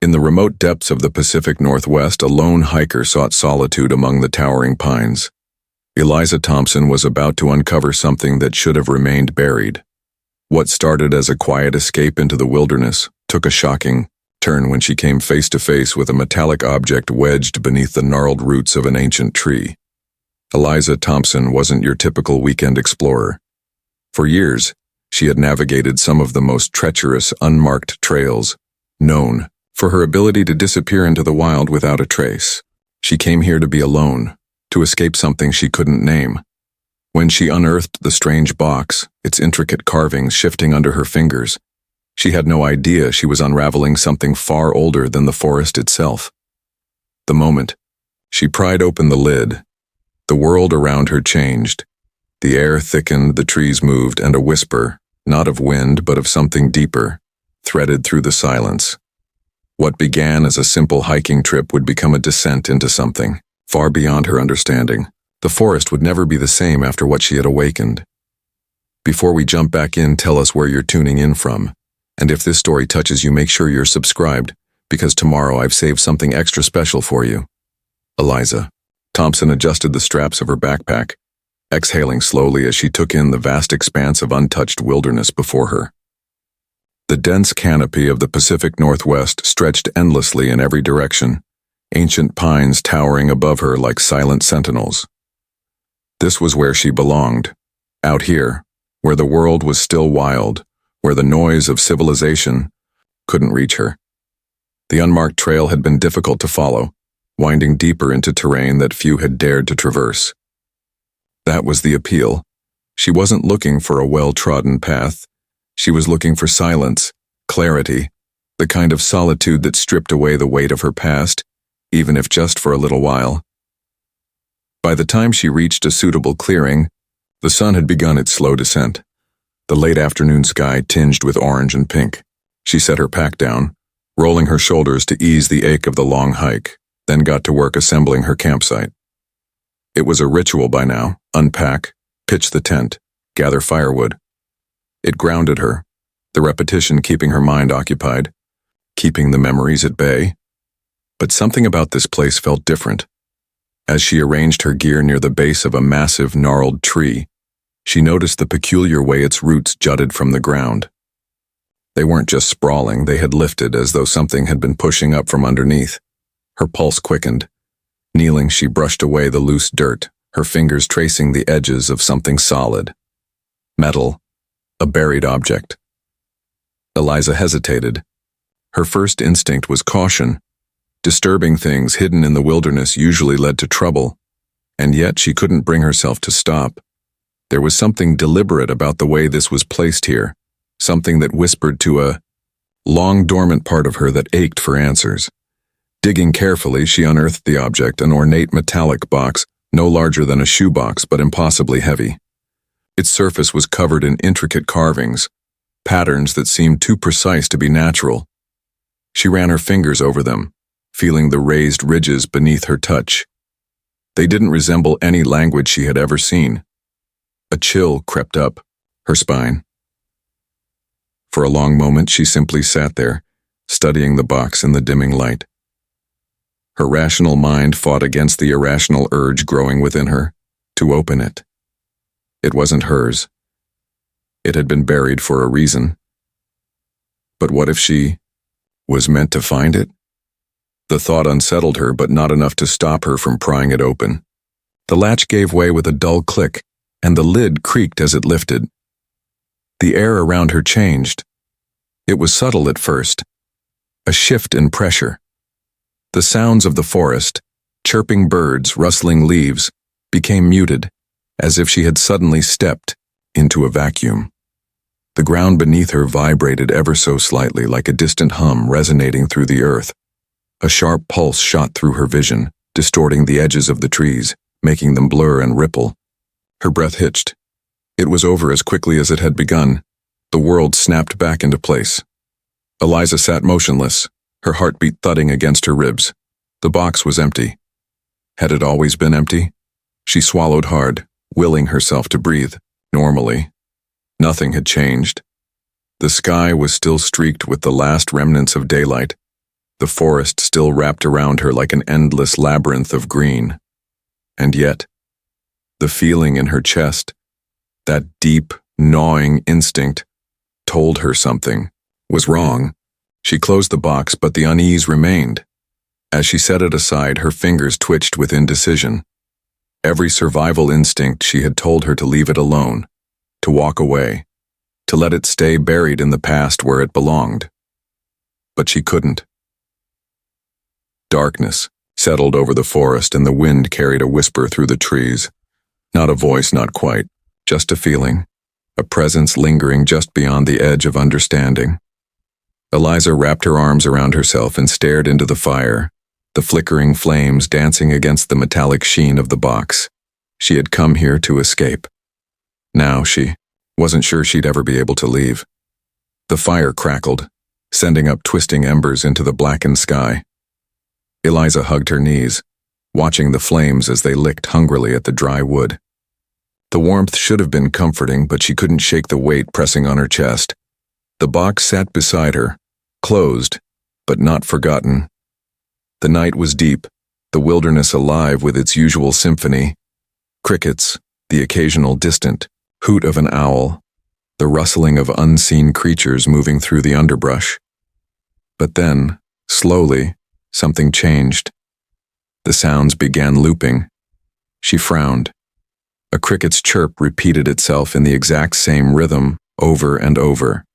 In the remote depths of the Pacific Northwest, a lone hiker sought solitude among the towering pines. Eliza Thompson was about to uncover something that should have remained buried. What started as a quiet escape into the wilderness took a shocking turn when she came face to face with a metallic object wedged beneath the gnarled roots of an ancient tree. Eliza Thompson wasn't your typical weekend explorer. For years, she had navigated some of the most treacherous, unmarked trails, known for her ability to disappear into the wild without a trace. She came here to be alone, to escape something she couldn't name. When she unearthed the strange box, its intricate carvings shifting under her fingers, she had no idea she was unraveling something far older than the forest itself. The moment she pried open the lid, the world around her changed. The air thickened, the trees moved, and a whisper, not of wind but of something deeper, threaded through the silence. What began as a simple hiking trip would become a descent into something far beyond her understanding. The forest would never be the same after what she had awakened. Before we jump back in, tell us where you're tuning in from. And if this story touches you, make sure you're subscribed, because tomorrow I've saved something extra special for you. Eliza Thompson adjusted the straps of her backpack, exhaling slowly as she took in the vast expanse of untouched wilderness before her. The dense canopy of the Pacific Northwest stretched endlessly in every direction, ancient pines towering above her like silent sentinels. This was where she belonged, out here, where the world was still wild, where the noise of civilization couldn't reach her. The unmarked trail had been difficult to follow, winding deeper into terrain that few had dared to traverse. That was the appeal. She wasn't looking for a well-trodden path. She was looking for silence, clarity, the kind of solitude that stripped away the weight of her past, even if just for a little while. By the time she reached a suitable clearing, the sun had begun its slow descent, the late afternoon sky tinged with orange and pink. She set her pack down, rolling her shoulders to ease the ache of the long hike, then got to work assembling her campsite. It was a ritual by now: unpack, pitch the tent, gather firewood. It grounded her, the repetition keeping her mind occupied, keeping the memories at bay. But something about this place felt different. As she arranged her gear near the base of a massive, gnarled tree, she noticed the peculiar way its roots jutted from the ground. They weren't just sprawling, they had lifted as though something had been pushing up from underneath. Her pulse quickened. Kneeling, she brushed away the loose dirt, her fingers tracing the edges of something solid. Metal. A buried object. Eliza hesitated. Her first instinct was caution. Disturbing things hidden in the wilderness usually led to trouble, and yet she couldn't bring herself to stop. There was something deliberate about the way this was placed here, something that whispered to a long-dormant part of her that ached for answers. Digging carefully, she unearthed the object, an ornate metallic box, no larger than a shoebox but impossibly heavy. Its surface was covered in intricate carvings, patterns that seemed too precise to be natural. She ran her fingers over them, feeling the raised ridges beneath her touch. They didn't resemble any language she had ever seen. A chill crept up her spine. For a long moment, she simply sat there, studying the box in the dimming light. Her rational mind fought against the irrational urge growing within her to open it. It wasn't hers. It had been buried for a reason. But what if she was meant to find it? The thought unsettled her, but not enough to stop her from prying it open. The latch gave way with a dull click, and the lid creaked as it lifted. The air around her changed. It was subtle at first, a shift in pressure. The sounds of the forest, chirping birds, rustling leaves, became muted, as if she had suddenly stepped into a vacuum. The ground beneath her vibrated ever so slightly, like a distant hum resonating through the earth. A sharp pulse shot through her vision, distorting the edges of the trees, making them blur and ripple. Her breath hitched. It was over as quickly as it had begun. The world snapped back into place. Eliza sat motionless, her heartbeat thudding against her ribs. The box was empty. Had it always been empty? She swallowed hard, willing herself to breathe normally. Nothing had changed. The sky was still streaked with the last remnants of daylight. The forest still wrapped around her like an endless labyrinth of green. And yet, the feeling in her chest, that deep, gnawing instinct, told her something was wrong. She closed the box, but the unease remained. As she set it aside, her fingers twitched with indecision. Every survival instinct she had told her to leave it alone, to walk away, to let it stay buried in the past where it belonged. But she couldn't. Darkness settled over the forest, and the wind carried a whisper through the trees. Not a voice, not quite, just a feeling, a presence lingering just beyond the edge of understanding. Eliza wrapped her arms around herself and stared into the fire, the flickering flames dancing against the metallic sheen of the box. She had come here to escape. Now she wasn't sure she'd ever be able to leave. The fire crackled, sending up twisting embers into the blackened sky. Eliza hugged her knees, watching the flames as they licked hungrily at the dry wood. The warmth should have been comforting, but she couldn't shake the weight pressing on her chest. The box sat beside her, closed, but not forgotten. The night was deep, the wilderness alive with its usual symphony. Crickets, the occasional distant hoot of an owl, the rustling of unseen creatures moving through the underbrush. But then, slowly, something changed. The sounds began looping. She frowned. A cricket's chirp repeated itself in the exact same rhythm, over and over.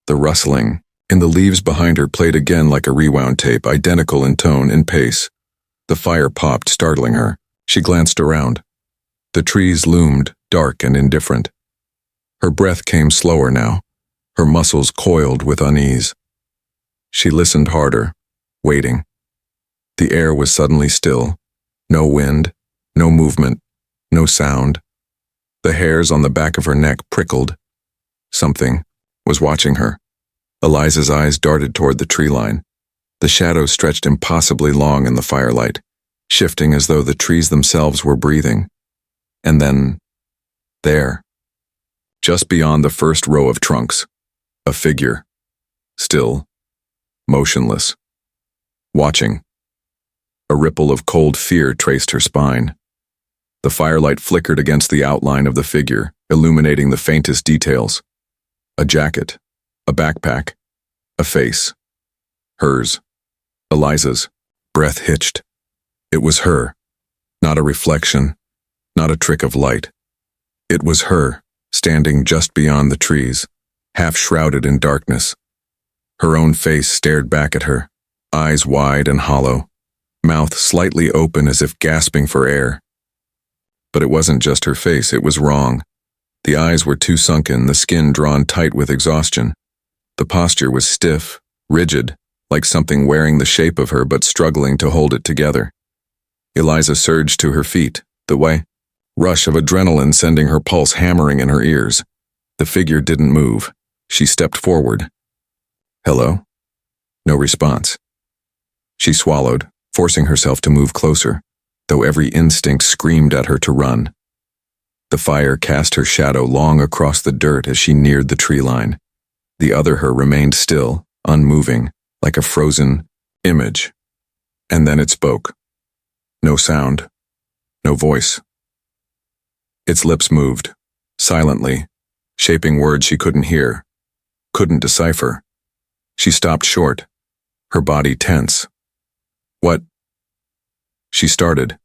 The rustling in the leaves behind her played again like a rewound tape, identical in tone and pace. The fire popped, startling her. She glanced around. The trees loomed, dark and indifferent. Her breath came slower now, her muscles coiled with unease. She listened harder, waiting. The air was suddenly still. No wind, no movement, no sound. The hairs on the back of her neck prickled. Something was watching her. Eliza's eyes darted toward the tree line. The shadows stretched impossibly long in the firelight, shifting as though the trees themselves were breathing. And then, there, just beyond the first row of trunks, a figure, still, motionless, watching. A ripple of cold fear traced her spine. The firelight flickered against the outline of the figure, illuminating the faintest details. A jacket, a backpack, a face. Hers. Eliza's. Breath hitched. It was her. Not a reflection, not a trick of light. It was her, standing just beyond the trees, half shrouded in darkness. Her own face stared back at her, eyes wide and hollow, mouth slightly open as if gasping for air. But it wasn't just her face, it was wrong. The eyes were too sunken, the skin drawn tight with exhaustion. The posture was stiff, rigid, like something wearing the shape of her but struggling to hold it together. Eliza surged to her feet, the rush of adrenaline sending her pulse hammering in her ears. The figure didn't move. She stepped forward. Hello? No response. She swallowed, forcing herself to move closer, though every instinct screamed at her to run. The fire cast her shadow long across the dirt as she neared the tree line. The other her remained still, unmoving, like a frozen image. And then it spoke. No sound. No voice. Its lips moved, silently, shaping words she couldn't hear, couldn't decipher. She stopped short, her body tense. What? She started.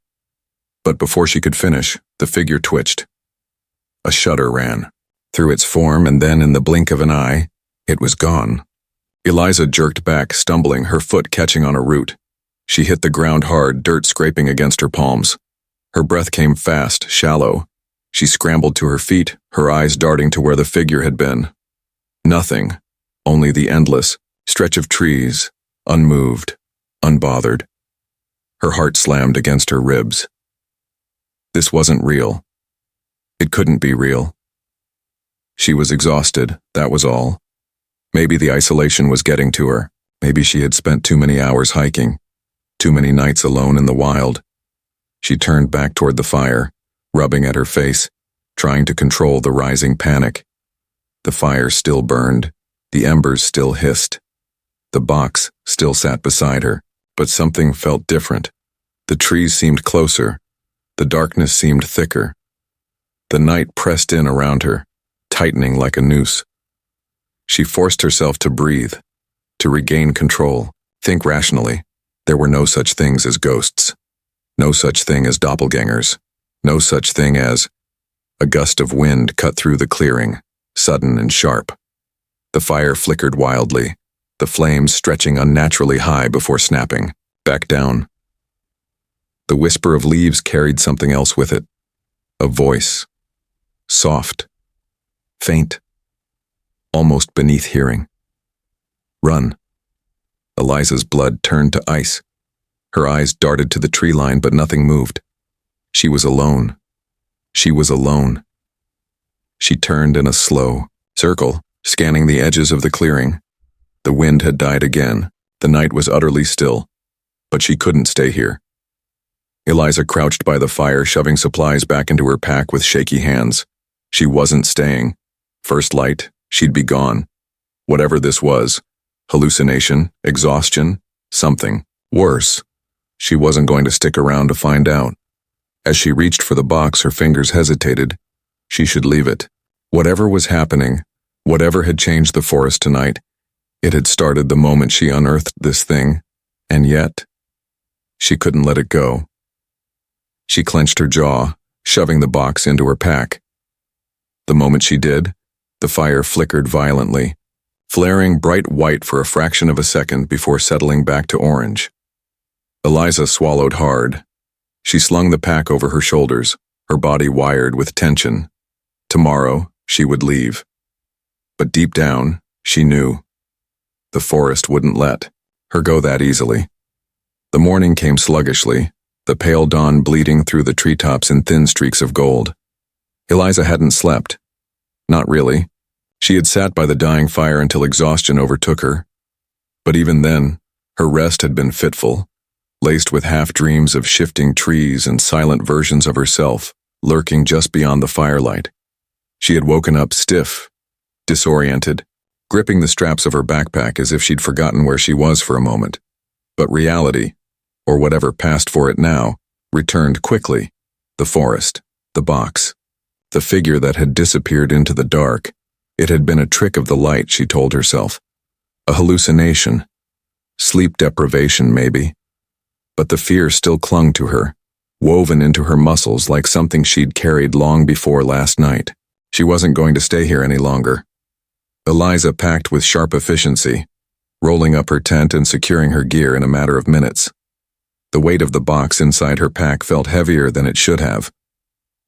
But before she could finish, the figure twitched. A shudder ran through its form, and then in the blink of an eye, it was gone. Eliza jerked back, stumbling, her foot catching on a root. She hit the ground hard, dirt scraping against her palms. Her breath came fast, shallow. She scrambled to her feet, her eyes darting to where the figure had been. Nothing, only the endless stretch of trees, unmoved, unbothered. Her heart slammed against her ribs. This wasn't real. It couldn't be real. She was exhausted, that was all. Maybe the isolation was getting to her. Maybe she had spent too many hours hiking, too many nights alone in the wild. She turned back toward the fire, rubbing at her face, trying to control the rising panic. The fire still burned, the embers still hissed. The box still sat beside her, but something felt different. The trees seemed closer. The darkness seemed thicker. The night pressed in around her, tightening like a noose. She forced herself to breathe, to regain control, think rationally. There were no such things as ghosts. No such thing as doppelgangers. No such thing as... A gust of wind cut through the clearing, sudden and sharp. The fire flickered wildly, the flames stretching unnaturally high before snapping, back down. The whisper of leaves carried something else with it. A voice. Soft. Faint. Almost beneath hearing. Run. Eliza's blood turned to ice. Her eyes darted to the tree line, but nothing moved. She was alone. She was alone. She turned in a slow circle, scanning the edges of the clearing. The wind had died again. The night was utterly still. But she couldn't stay here. Eliza crouched by the fire, shoving supplies back into her pack with shaky hands. She wasn't staying. First light, she'd be gone. Whatever this was, hallucination, exhaustion, something worse. She wasn't going to stick around to find out. As she reached for the box, her fingers hesitated. She should leave it. Whatever was happening, whatever had changed the forest tonight, it had started the moment she unearthed this thing, and yet, she couldn't let it go. She clenched her jaw, shoving the box into her pack. The moment she did, the fire flickered violently, flaring bright white for a fraction of a second before settling back to orange. Eliza swallowed hard. She slung the pack over her shoulders, her body wired with tension. Tomorrow, she would leave. But deep down, she knew. The forest wouldn't let her go that easily. The morning came sluggishly, the pale dawn bleeding through the treetops in thin streaks of gold. Eliza hadn't slept. Not really. She had sat by the dying fire until exhaustion overtook her. But even then, her rest had been fitful, laced with half-dreams of shifting trees and silent versions of herself lurking just beyond the firelight. She had woken up stiff, disoriented, gripping the straps of her backpack as if she'd forgotten where she was for a moment. But reality, or whatever passed for it now, returned quickly. The forest, the box, the figure that had disappeared into the dark. It had been a trick of the light, she told herself. A hallucination. Sleep deprivation, maybe. But the fear still clung to her, woven into her muscles like something she'd carried long before last night. She wasn't going to stay here any longer. Eliza packed with sharp efficiency, rolling up her tent and securing her gear in a matter of minutes. The weight of the box inside her pack felt heavier than it should have,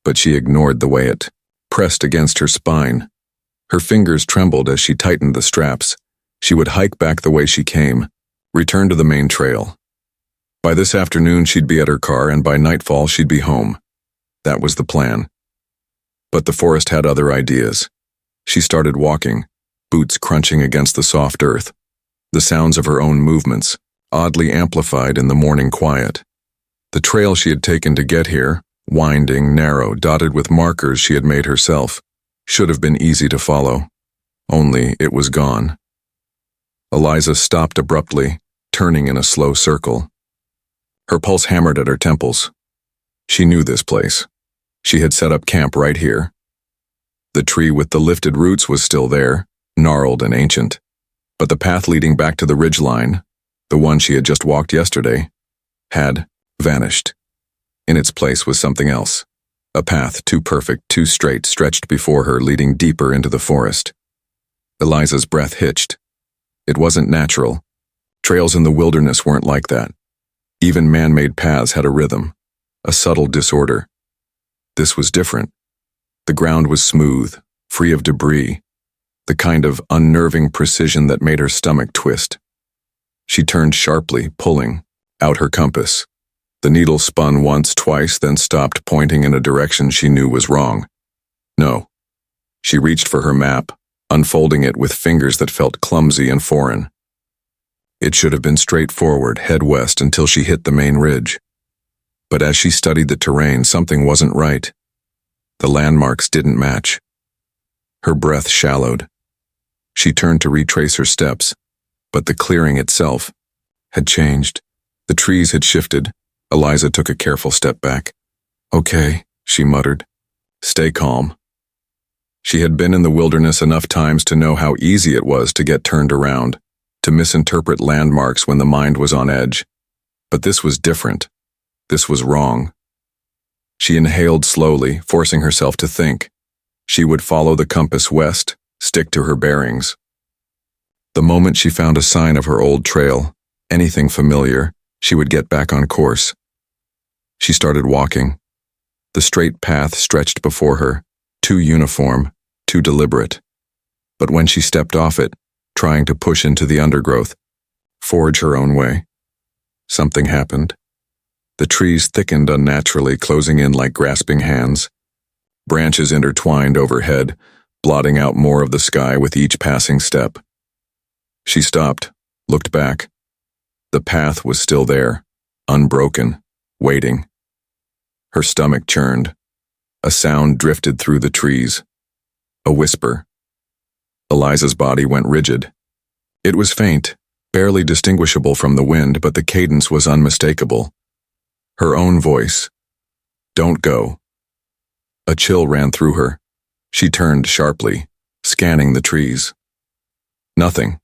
but she ignored the way it pressed against her spine. Her fingers trembled as she tightened the straps. She would hike back the way she came, return to the main trail. By this afternoon she'd be at her car, and by nightfall she'd be home. That was the plan. But the forest had other ideas. She started walking, boots crunching against the soft earth, the sounds of her own movements, oddly amplified in the morning quiet. The trail she had taken to get here, winding, narrow, dotted with markers she had made herself, should have been easy to follow. Only it was gone. Eliza stopped abruptly, turning in a slow circle. Her pulse hammered at her temples. She knew this place. She had set up camp right here. The tree with the lifted roots was still there, gnarled and ancient. But the path leading back to the ridgeline, the one she had just walked yesterday, had vanished. In its place was something else. A path too perfect, too straight, stretched before her, leading deeper into the forest. Eliza's breath hitched. It wasn't natural. Trails in the wilderness weren't like that. Even man-made paths had a rhythm, a subtle disorder. This was different. The ground was smooth, free of debris, the kind of unnerving precision that made her stomach twist. She turned sharply, pulling out her compass. The needle spun once, twice, then stopped, pointing in a direction she knew was wrong. No. She reached for her map, unfolding it with fingers that felt clumsy and foreign. It should have been straightforward, head west until she hit the main ridge. But as she studied the terrain, something wasn't right. The landmarks didn't match. Her breath shallowed. She turned to retrace her steps, But the clearing itself had changed. The trees had shifted. Eliza took a careful step back. "Okay," she muttered. "Stay calm." She had been in the wilderness enough times to know how easy it was to get turned around, to misinterpret landmarks when the mind was on edge. But this was different. This was wrong. She inhaled slowly, forcing herself to think. She would follow the compass west, stick to her bearings. The moment she found a sign of her old trail, anything familiar, she would get back on course. She started walking. The straight path stretched before her, too uniform, too deliberate. But when she stepped off it, trying to push into the undergrowth, forge her own way, something happened. The trees thickened unnaturally, closing in like grasping hands. Branches intertwined overhead, blotting out more of the sky with each passing step. She stopped, looked back. The path was still there, unbroken, waiting. Her stomach churned. A sound drifted through the trees. A whisper. Eliza's body went rigid. It was faint, barely distinguishable from the wind, but the cadence was unmistakable. Her own voice. "Don't go." A chill ran through her. She turned sharply, scanning the trees. Nothing.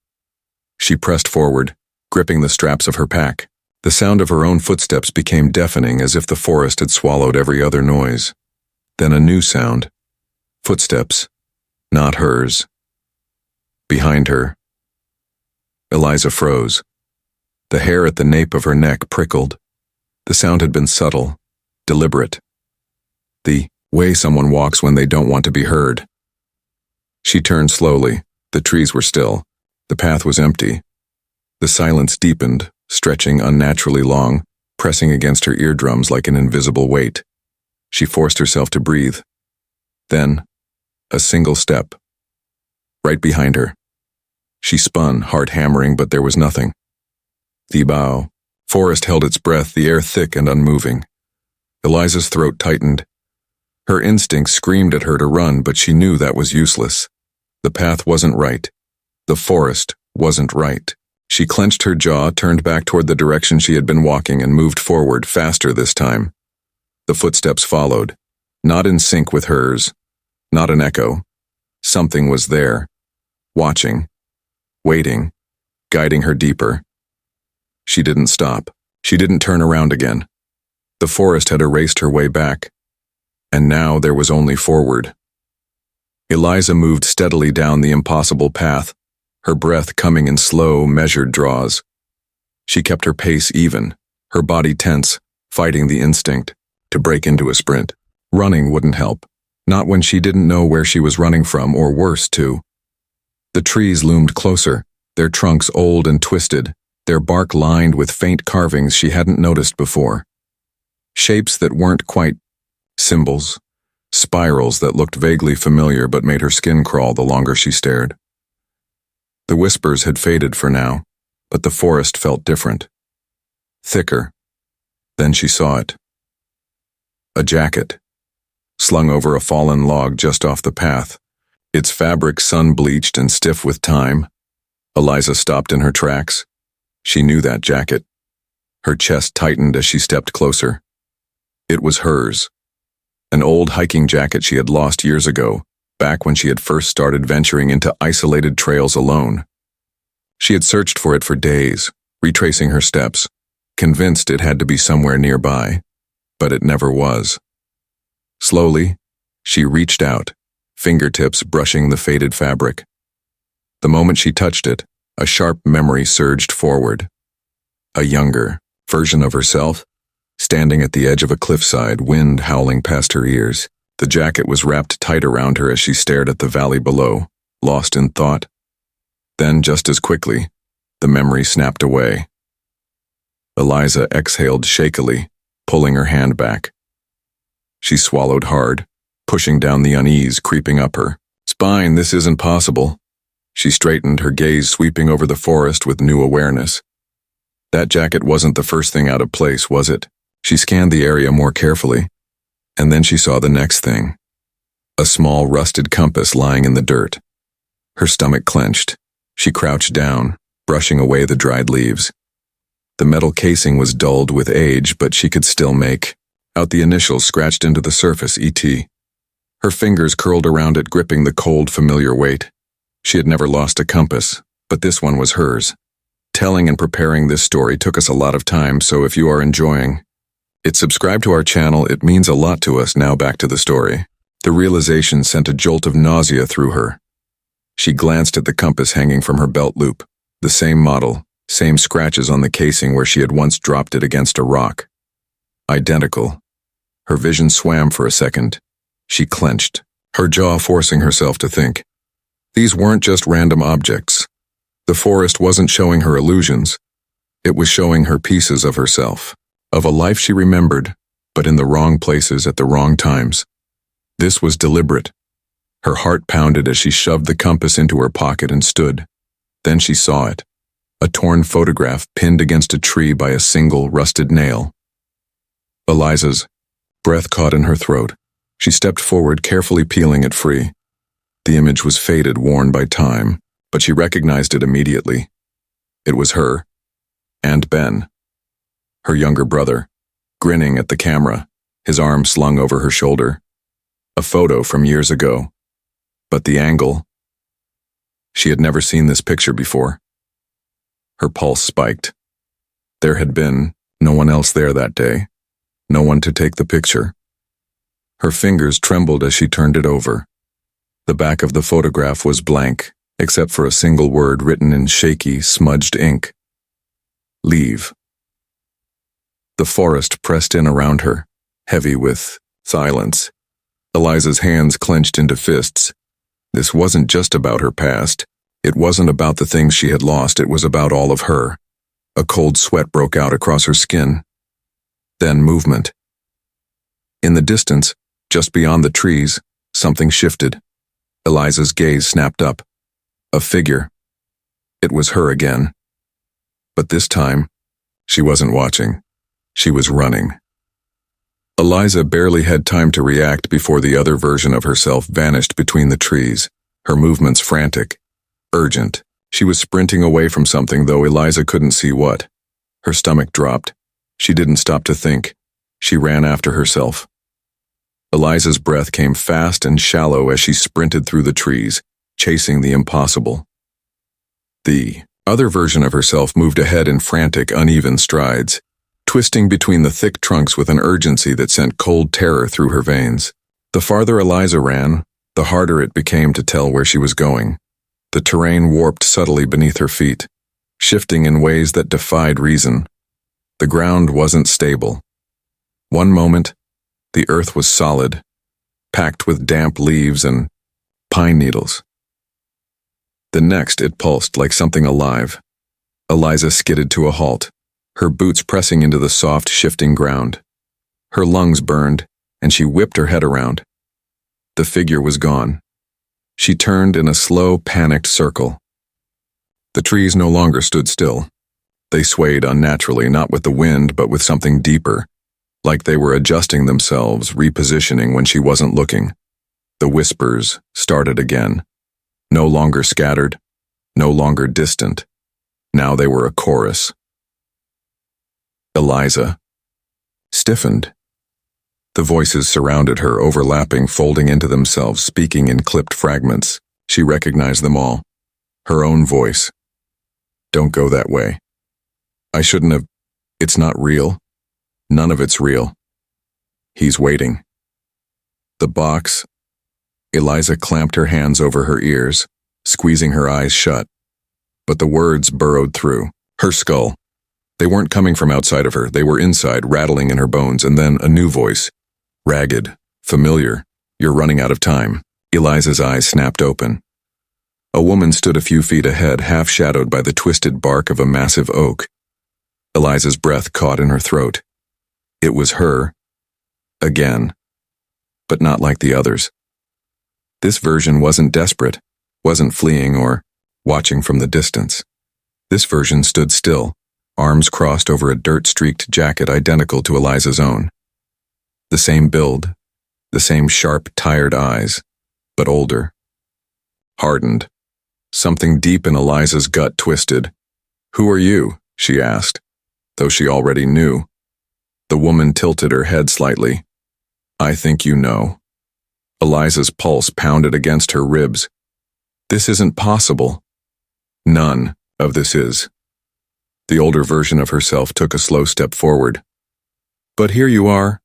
She pressed forward, gripping the straps of her pack. The sound of her own footsteps became deafening, as if the forest had swallowed every other noise. Then a new sound. Footsteps. Not hers. Behind her. Eliza froze. The hair at the nape of her neck prickled. The sound had been subtle, deliberate. The way someone walks when they don't want to be heard. She turned slowly. The trees were still. The path was empty. The silence deepened, stretching unnaturally long, pressing against her eardrums like an invisible weight. She forced herself to breathe. Then, a single step. Right behind her. She spun, heart hammering, but there was nothing. The bough. Forest held its breath, the air thick and unmoving. Eliza's throat tightened. Her instinct screamed at her to run, but she knew that was useless. The path wasn't right. The forest wasn't right. She clenched her jaw, turned back toward the direction she had been walking, and moved forward, faster this time. The footsteps followed, not in sync with hers, not an echo. Something was there, watching, waiting, guiding her deeper. She didn't stop. She didn't turn around again. The forest had erased her way back, and now there was only forward. Eliza moved steadily down the impossible path, her breath coming in slow, measured draws. She kept her pace even, her body tense, fighting the instinct to break into a sprint. Running wouldn't help, not when she didn't know where she was running from, or worse, too. The trees loomed closer, their trunks old and twisted, their bark lined with faint carvings she hadn't noticed before. Shapes that weren't quite symbols, spirals that looked vaguely familiar but made her skin crawl the longer she stared. The whispers had faded for now, but the forest felt different. Thicker. Then she saw it. A jacket, slung over a fallen log just off the path, its fabric sun-bleached and stiff with time. Eliza stopped in her tracks. She knew that jacket. Her chest tightened as she stepped closer. It was hers. An old hiking jacket she had lost years ago, back when she had first started venturing into isolated trails alone. She had searched for it for days, retracing her steps, convinced it had to be somewhere nearby, but it never was. Slowly, she reached out, fingertips brushing the faded fabric. The moment she touched it, a sharp memory surged forward. A younger version of herself, standing at the edge of a cliffside, wind howling past her ears. The jacket was wrapped tight around her as she stared at the valley below, lost in thought. Then, just as quickly, the memory snapped away. Eliza exhaled shakily, pulling her hand back. She swallowed hard, pushing down the unease creeping up her spine. This isn't possible. She straightened, her gaze sweeping over the forest with new awareness. That jacket wasn't the first thing out of place, was it? She scanned the area more carefully, and then she saw the next thing. A small rusted compass lying in the dirt. Her stomach clenched. She crouched down, brushing away the dried leaves. The metal casing was dulled with age, but she could still make out the initials scratched into the surface, E.T. Her fingers curled around it, gripping the cold, familiar weight. She had never lost a compass, but this one was hers. Telling and preparing this story took us a lot of time, so if you are enjoying it, subscribe to our channel. It means a lot to us. Now back to the story. The realization sent a jolt of nausea through her. She glanced at the compass hanging from her belt loop. The same model, same scratches on the casing where she had once dropped it against a rock. Identical. Her vision swam for a second. She clenched, her jaw forcing herself to think. These weren't just random objects. The forest wasn't showing her illusions. It was showing her pieces of herself, of a life she remembered, but in the wrong places at the wrong times. This was deliberate. Her heart pounded as she shoved the compass into her pocket and stood. Then she saw it. A torn photograph pinned against a tree by a single rusted nail. Eliza's breath caught in her throat. She stepped forward, carefully peeling it free. The image was faded, worn by time, but she recognized it immediately. It was her, and Ben, her younger brother, grinning at the camera, his arm slung over her shoulder. A photo from years ago. But the angle. She had never seen this picture before. Her pulse spiked. There had been no one else there that day. No one to take the picture. Her fingers trembled as she turned it over. The back of the photograph was blank, except for a single word written in shaky, smudged ink. Leave. The forest pressed in around her, heavy with silence. Eliza's hands clenched into fists. This wasn't just about her past. It wasn't about the things she had lost. It was about all of her. A cold sweat broke out across her skin. Then movement. In the distance, just beyond the trees, something shifted. Eliza's gaze snapped up. A figure. It was her again. But this time, she wasn't watching. She was running. Eliza barely had time to react before the other version of herself vanished between the trees, her movements frantic, urgent. She was sprinting away from something, though Eliza couldn't see what. Her stomach dropped. She didn't stop to think. She ran after herself. Eliza's breath came fast and shallow as she sprinted through the trees, chasing the impossible. The other version of herself moved ahead in frantic, uneven strides, twisting between the thick trunks with an urgency that sent cold terror through her veins. The farther Eliza ran, the harder it became to tell where she was going. The terrain warped subtly beneath her feet, shifting in ways that defied reason. The ground wasn't stable. One moment, the earth was solid, packed with damp leaves and pine needles. The next, it pulsed like something alive. Eliza skidded to a halt, her boots pressing into the soft, shifting ground. Her lungs burned, and she whipped her head around. The figure was gone. She turned in a slow, panicked circle. The trees no longer stood still. They swayed unnaturally, not with the wind, but with something deeper, like they were adjusting themselves, repositioning when she wasn't looking. The whispers started again. No longer scattered, no longer distant. Now they were a chorus. Eliza stiffened. The voices surrounded her, overlapping, folding into themselves, speaking in clipped fragments. She recognized them all. Her own voice. Don't go that way. I shouldn't have. It's not real. None of it's real. He's waiting. The box. Eliza clamped her hands over her ears, squeezing her eyes shut. But the words burrowed through her skull. They weren't coming from outside of her. They were inside, rattling in her bones. And then a new voice. Ragged, familiar. You're running out of time. Eliza's eyes snapped open. A woman stood a few feet ahead, half shadowed by the twisted bark of a massive oak. Eliza's breath caught in her throat. It was her. Again. But not like the others. This version wasn't desperate, wasn't fleeing or watching from the distance. This version stood still, arms crossed over a dirt-streaked jacket identical to Eliza's own. The same build, the same sharp, tired eyes, but older. Hardened. Something deep in Eliza's gut twisted. Who are you? She asked, though she already knew. The woman tilted her head slightly. I think you know. Eliza's pulse pounded against her ribs. This isn't possible. None of this is. The older version of herself took a slow step forward. But here you are.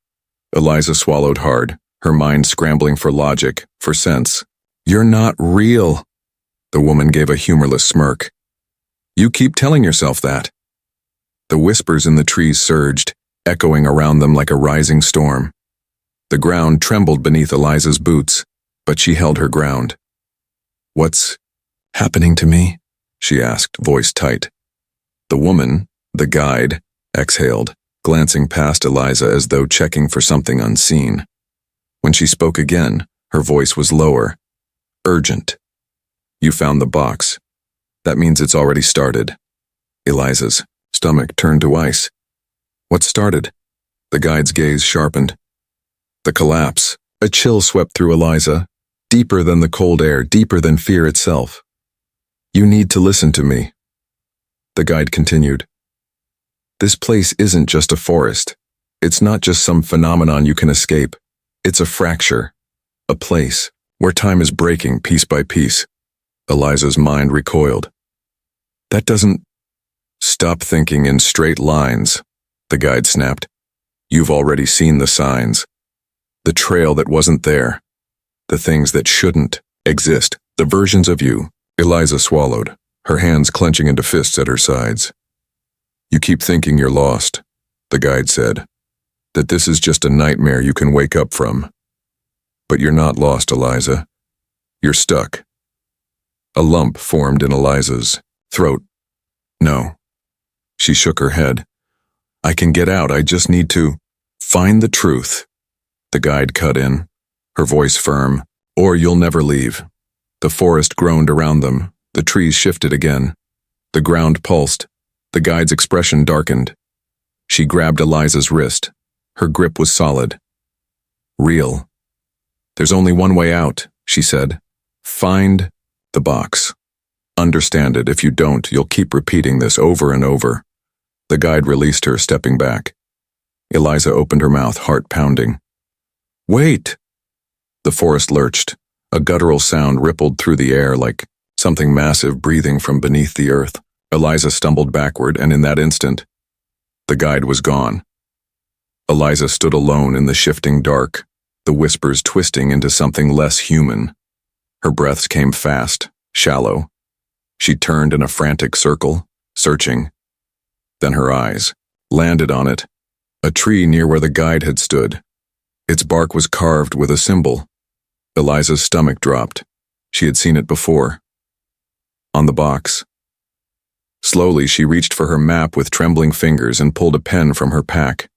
Eliza swallowed hard, her mind scrambling for logic, for sense. You're not real. The woman gave a humorless smirk. You keep telling yourself that. The whispers in the trees surged, echoing around them like a rising storm. The ground trembled beneath Eliza's boots, but she held her ground. What's happening to me? She asked, voice tight. The woman, the guide, exhaled, glancing past Eliza as though checking for something unseen. When she spoke again, her voice was lower, urgent. You found the box. That means it's already started. Eliza's stomach turned to ice. What started? The guide's gaze sharpened. The collapse. A chill swept through Eliza, deeper than the cold air, deeper than fear itself. You need to listen to me. The guide continued. This place isn't just a forest. It's not just some phenomenon you can escape. It's a fracture. A place where time is breaking piece by piece. Eliza's mind recoiled. That doesn't... Stop thinking in straight lines, the guide snapped. You've already seen the signs. The trail that wasn't there. The things that shouldn't exist. The versions of you. Eliza swallowed, her hands clenching into fists at her sides. You keep thinking you're lost, the guide said. That this is just a nightmare you can wake up from. But you're not lost, Eliza. You're stuck. A lump formed in Eliza's throat. No. She shook her head. I can get out, I just need to find the truth. The guide cut in, her voice firm. Or you'll never leave. The forest groaned around them. The trees shifted again. The ground pulsed. The guide's expression darkened. She grabbed Eliza's wrist. Her grip was solid. Real. There's only one way out, she said. Find the box. Understand it. If you don't, you'll keep repeating this over and over. The guide released her, stepping back. Eliza opened her mouth, heart pounding. Wait! The forest lurched. A guttural sound rippled through the air like something massive breathing from beneath the earth. Eliza stumbled backward, and in that instant, the guide was gone. Eliza stood alone in the shifting dark, the whispers twisting into something less human. Her breaths came fast, shallow. She turned in a frantic circle, searching. Then her eyes landed on it, a tree near where the guide had stood. Its bark was carved with a symbol. Eliza's stomach dropped. She had seen it before. On the box. Slowly, she reached for her map with trembling fingers and pulled a pen from her pack.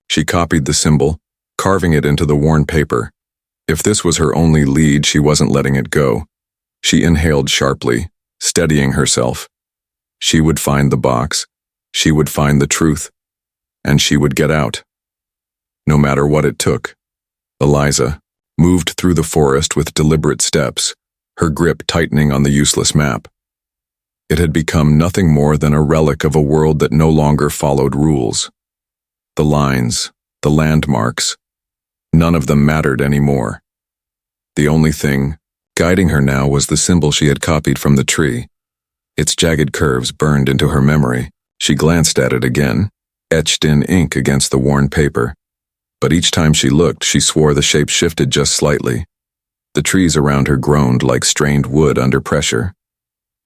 She copied the symbol, carving it into the worn paper. If this was her only lead, she wasn't letting it go. She inhaled sharply, steadying herself. She would find the box. She would find the truth. And she would get out. No matter what it took. Eliza moved through the forest with deliberate steps, her grip tightening on the useless map. It had become nothing more than a relic of a world that no longer followed rules. The lines, the landmarks, none of them mattered anymore. The only thing guiding her now was the symbol she had copied from the tree. Its jagged curves burned into her memory. She glanced at it again, etched in ink against the worn paper. But each time she looked, she swore the shape shifted just slightly. The trees around her groaned like strained wood under pressure.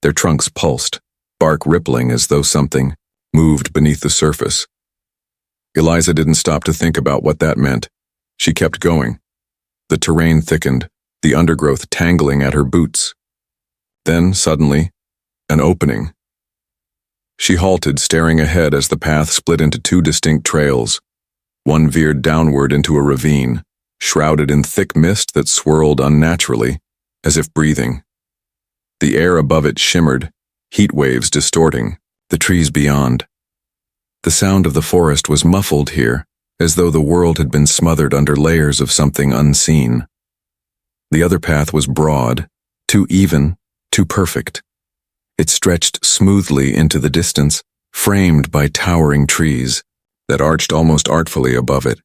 Their trunks pulsed, bark rippling as though something moved beneath the surface. Eliza didn't stop to think about what that meant. She kept going. The terrain thickened, the undergrowth tangling at her boots. Then, suddenly, an opening. She halted, staring ahead as the path split into two distinct trails. One veered downward into a ravine, shrouded in thick mist that swirled unnaturally, as if breathing. The air above it shimmered, heat waves distorting, the trees beyond. The sound of the forest was muffled here, as though the world had been smothered under layers of something unseen. The other path was broad, too even, too perfect. It stretched smoothly into the distance, framed by towering trees that arched almost artfully above it.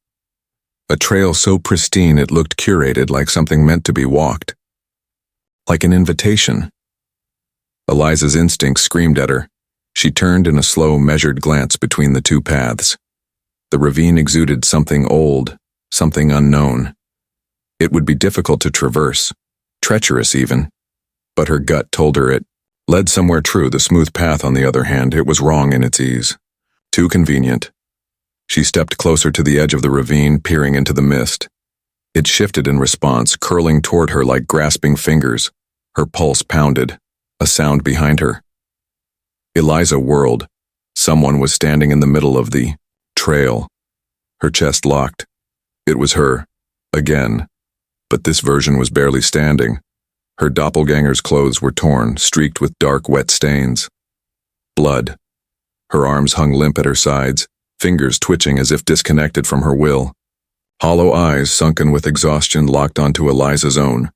A trail so pristine it looked curated, like something meant to be walked. Like an invitation. Eliza's instinct screamed at her. She turned in a slow, measured glance between the two paths. The ravine exuded something old, something unknown. It would be difficult to traverse, treacherous even, but her gut told her it led somewhere true. The smooth path, on the other hand, it was wrong in its ease. Too convenient. She stepped closer to the edge of the ravine, peering into the mist. It shifted in response, curling toward her like grasping fingers. Her pulse pounded, a sound behind her. Eliza whirled. Someone was standing in the middle of the trail. Her chest locked. It was her, again, but this version was barely standing. Her doppelganger's clothes were torn, streaked with dark, wet stains. Blood. Her arms hung limp at her sides, fingers twitching as if disconnected from her will. Hollow eyes, sunken with exhaustion, locked onto Eliza's own.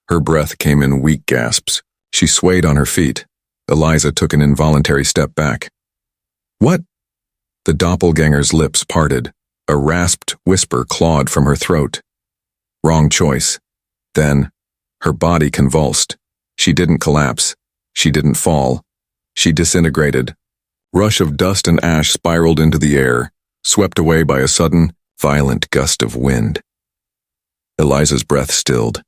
Her breath came in weak gasps. She swayed on her feet. Eliza took an involuntary step back. "What?" The doppelganger's lips parted. A rasped whisper clawed from her throat. Wrong choice. Then, her body convulsed. She didn't collapse. She didn't fall. She disintegrated. Rush of dust and ash spiraled into the air, swept away by a sudden, violent gust of wind. Eliza's breath stilled.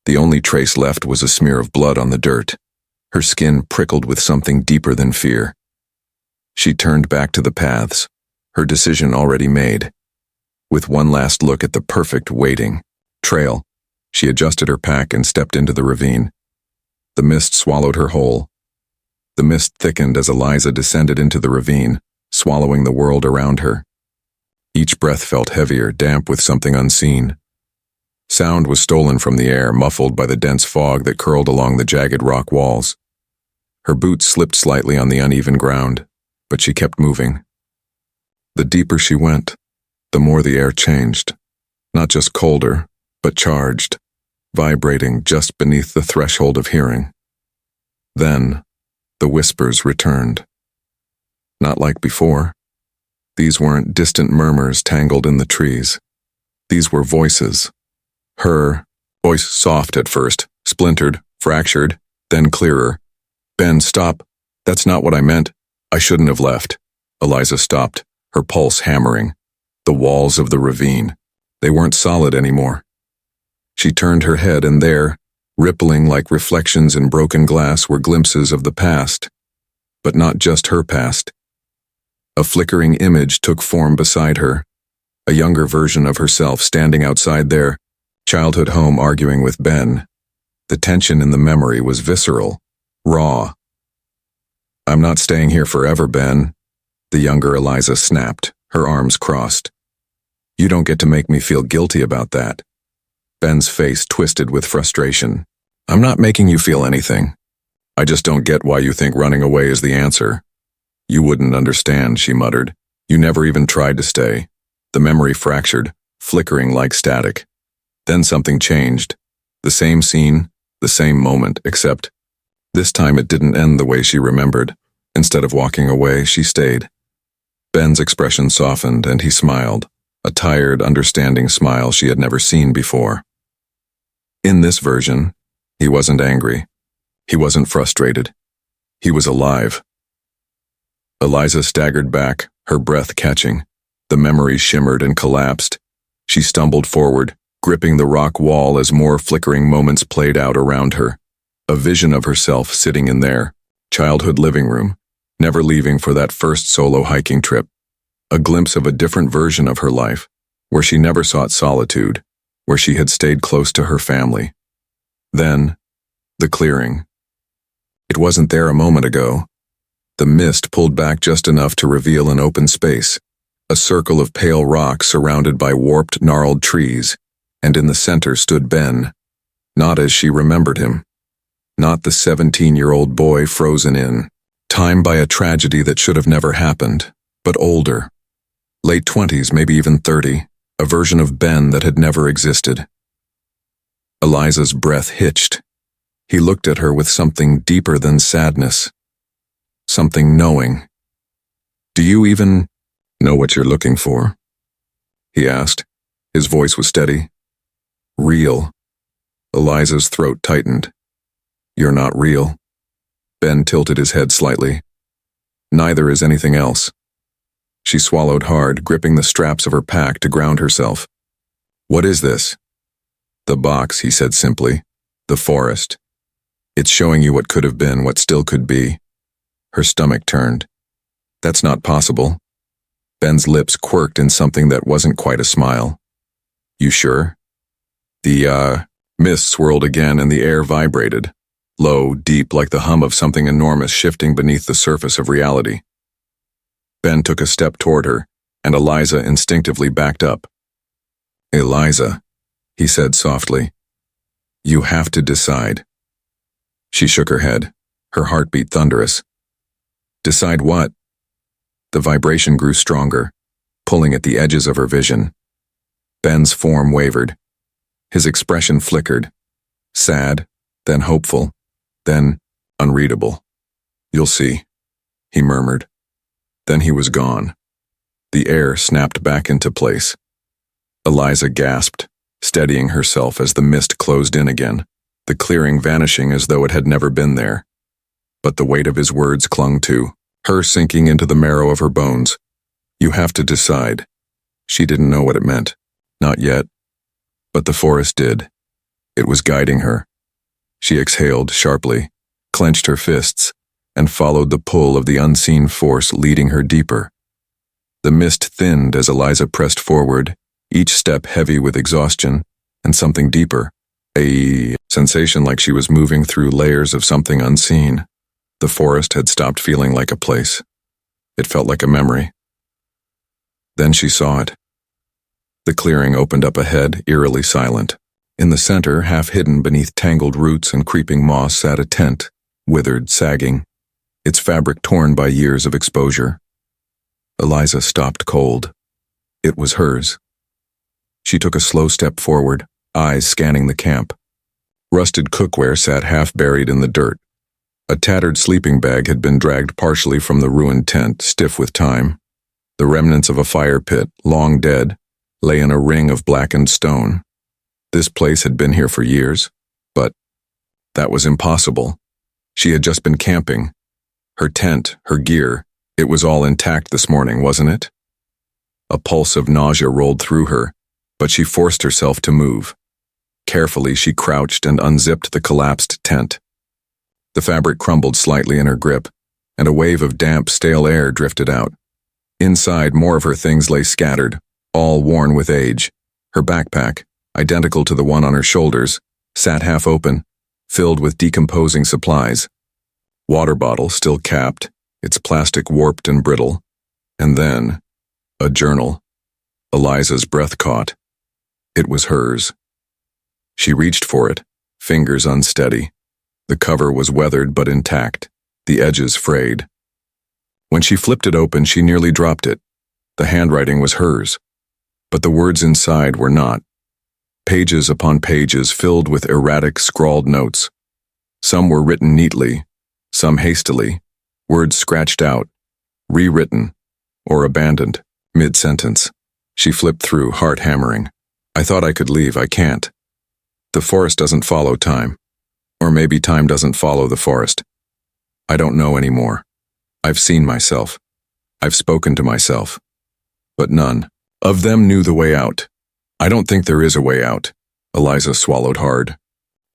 The only trace left was a smear of blood on the dirt. Her skin prickled with something deeper than fear. She turned back to the paths, her decision already made. With one last look at the perfect waiting trail, she adjusted her pack and stepped into the ravine. The mist swallowed her whole. The mist thickened as Eliza descended into the ravine, swallowing the world around her. Each breath felt heavier, damp with something unseen. Sound was stolen from the air, muffled by the dense fog that curled along the jagged rock walls. Her boots slipped slightly on the uneven ground, but she kept moving. The deeper she went, the more the air changed. Not just colder, but charged, vibrating just beneath the threshold of hearing. Then, the whispers returned. Not like before. These weren't distant murmurs tangled in the trees. These were voices. Her voice, soft at first, splintered, fractured, then clearer. "Ben, stop. That's not what I meant. I shouldn't have left." Eliza stopped, her pulse hammering. The walls of the ravine. They weren't solid anymore. She turned her head, and there, rippling like reflections in broken glass, were glimpses of the past. But not just her past. A flickering image took form beside her. A younger version of herself standing outside their childhood home arguing with Ben. The tension in the memory was visceral, raw. "I'm not staying here forever, Ben," the younger Eliza snapped, her arms crossed. "You don't get to make me feel guilty about that." Ben's face twisted with frustration. "I'm not making you feel anything. I just don't get why you think running away is the answer." "You wouldn't understand," she muttered. "You never even tried to stay." The memory fractured, flickering like static. Then something changed. The same scene, the same moment, except this time it didn't end the way she remembered. Instead of walking away, she stayed. Ben's expression softened, and he smiled, a tired, understanding smile she had never seen before. In this version, he wasn't angry. He wasn't frustrated. He was alive. Eliza staggered back, her breath catching. The memory shimmered and collapsed. She stumbled forward, gripping the rock wall as more flickering moments played out around her. A vision of herself sitting in their childhood living room, never leaving for that first solo hiking trip. A glimpse of a different version of her life, where she never sought solitude, where she had stayed close to her family. Then, the clearing. It wasn't there a moment ago. The mist pulled back just enough to reveal an open space, a circle of pale rock surrounded by warped, gnarled trees, and in the center stood Ben, not as she remembered him. Not the 17-year-old boy frozen in time by a tragedy that should have never happened, but older. Late 20s, maybe even 30, a version of Ben that had never existed. Eliza's breath hitched. He looked at her with something deeper than sadness, Something knowing. Do you even know what you're looking for? He asked. His voice was steady. Real. Eliza's throat tightened. You're not real. Ben tilted his head slightly. Neither is anything else. She swallowed hard, gripping the straps of her pack to ground herself. What is this? The box, he said simply. The forest. It's showing you what could have been, what still could be. Her stomach turned. That's not possible. Ben's lips quirked in something that wasn't quite a smile. You sure? The mist swirled again and the air vibrated. Low, deep, like the hum of something enormous shifting beneath the surface of reality. Ben took a step toward her, and Eliza instinctively backed up. Eliza, he said softly. You have to decide. She shook her head, her heartbeat thunderous. Decide what? The vibration grew stronger, pulling at the edges of her vision. Ben's form wavered. His expression flickered. Sad, then hopeful, then unreadable. You'll see, he murmured. Then he was gone. The air snapped back into place. Eliza gasped, steadying herself as the mist closed in again, the clearing vanishing as though it had never been there. But the weight of his words clung to, her sinking into the marrow of her bones. You have to decide. She didn't know what it meant. Not yet. But the forest did. It was guiding her. She exhaled sharply, clenched her fists, and followed the pull of the unseen force leading her deeper. The mist thinned as Eliza pressed forward, each step heavy with exhaustion and something deeper, a sensation like she was moving through layers of something unseen. The forest had stopped feeling like a place. It felt like a memory. Then she saw it. The clearing opened up ahead, eerily silent. In the center, half hidden beneath tangled roots and creeping moss, sat a tent, withered, sagging, its fabric torn by years of exposure. Eliza stopped cold. It was hers. She took a slow step forward, eyes scanning the camp. Rusted cookware sat half buried in the dirt. A tattered sleeping bag had been dragged partially from the ruined tent, stiff with time. The remnants of a fire pit, long dead, lay in a ring of blackened stone. This place had been here for years, but that was impossible. She had just been camping. Her tent, her gear, it was all intact this morning, wasn't it? A pulse of nausea rolled through her, but she forced herself to move. Carefully, she crouched and unzipped the collapsed tent. The fabric crumbled slightly in her grip, and a wave of damp, stale air drifted out. Inside, more of her things lay scattered, all worn with age. Her backpack, identical to the one on her shoulders, sat half open, filled with decomposing supplies. Water bottle still capped, its plastic warped and brittle. And then, a journal. Eliza's breath caught. It was hers. She reached for it, fingers unsteady. The cover was weathered but intact, the edges frayed. When she flipped it open, she nearly dropped it. The handwriting was hers, but the words inside were not. Pages upon pages filled with erratic, scrawled notes. Some were written neatly, some hastily, words scratched out, rewritten, or abandoned, mid-sentence. She flipped through, heart hammering. I thought I could leave, I can't. The forest doesn't follow time. Or maybe time doesn't follow the forest. I don't know anymore. I've seen myself. I've spoken to myself. But none of them knew the way out. I don't think there is a way out. Eliza swallowed hard.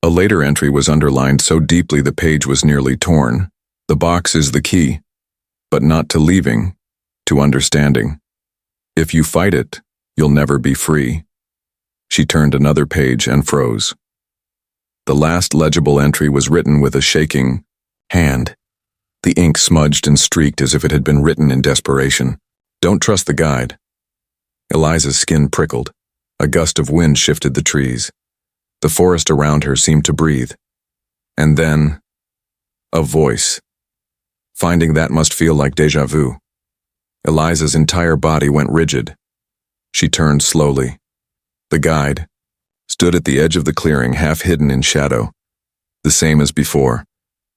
A later entry was underlined so deeply the page was nearly torn. The box is the key, but not to leaving, to understanding. If you fight it, you'll never be free. She turned another page and froze. The last legible entry was written with a shaking hand. The ink smudged and streaked as if it had been written in desperation. Don't trust the guide. Eliza's skin prickled. A gust of wind shifted the trees. The forest around her seemed to breathe. And then, a voice. Finding that must feel like déjà vu. Eliza's entire body went rigid. She turned slowly. The guide stood at the edge of the clearing, half hidden in shadow, the same as before,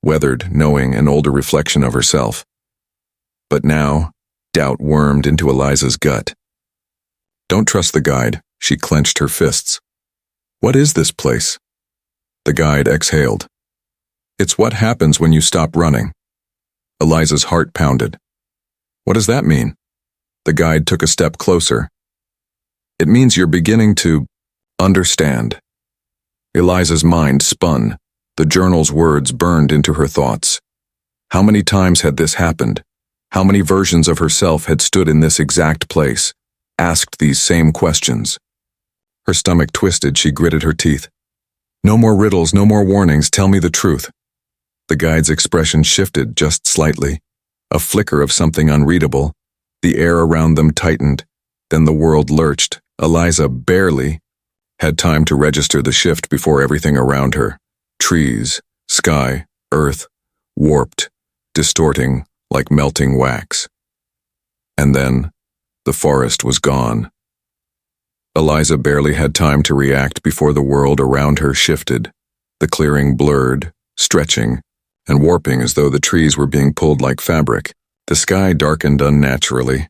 weathered, knowing, an older reflection of herself. But now, doubt wormed into Eliza's gut. Don't trust the guide, she clenched her fists. What is this place? The guide exhaled. It's what happens when you stop running. Eliza's heart pounded. What does that mean? The guide took a step closer. It means you're beginning to understand. Eliza's mind spun. The journal's words burned into her thoughts. How many times had this happened? How many versions of herself had stood in this exact place, asked these same questions? Her stomach twisted, she gritted her teeth. No more riddles, no more warnings, tell me the truth. The guide's expression shifted just slightly. A flicker of something unreadable. The air around them tightened. Then the world lurched. Eliza barely had time to register the shift before everything around her, trees, sky, earth, warped, distorting like melting wax. And then, the forest was gone. Eliza barely had time to react before the world around her shifted, the clearing blurred, stretching, and warping as though the trees were being pulled like fabric. The sky darkened unnaturally,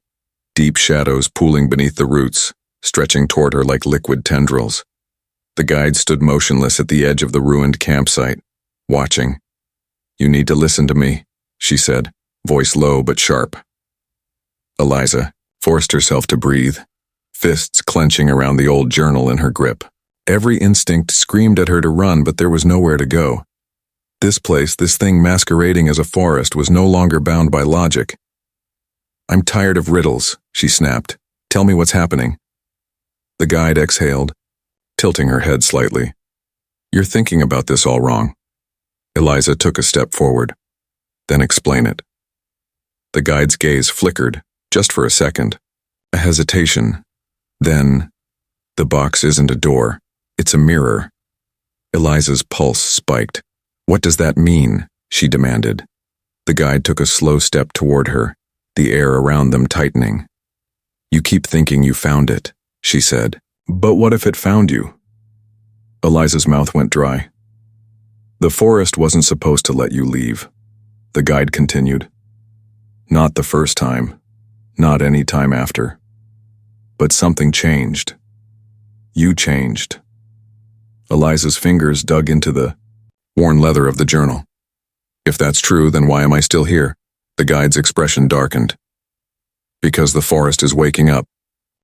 deep shadows pooling beneath the roots, stretching toward her like liquid tendrils. The guide stood motionless at the edge of the ruined campsite, watching. You need to listen to me, she said, voice low but sharp. Eliza forced herself to breathe, fists clenching around the old journal in her grip. Every instinct screamed at her to run, but there was nowhere to go. This place, this thing masquerading as a forest, was no longer bound by logic. I'm tired of riddles, she snapped. Tell me what's happening. The guide exhaled, tilting her head slightly. You're thinking about this all wrong. Eliza took a step forward. Then explain it. The guide's gaze flickered, just for a second. A hesitation. Then, the box isn't a door. It's a mirror. Eliza's pulse spiked. What does that mean? She demanded. The guide took a slow step toward her, the air around them tightening. You keep thinking you found it, she said. But what if it found you? Eliza's mouth went dry. The forest wasn't supposed to let you leave, the guide continued. Not the first time, not any time after. But something changed. You changed. Eliza's fingers dug into the worn leather of the journal. If that's true, then why am I still here? The guide's expression darkened. Because the forest is waking up.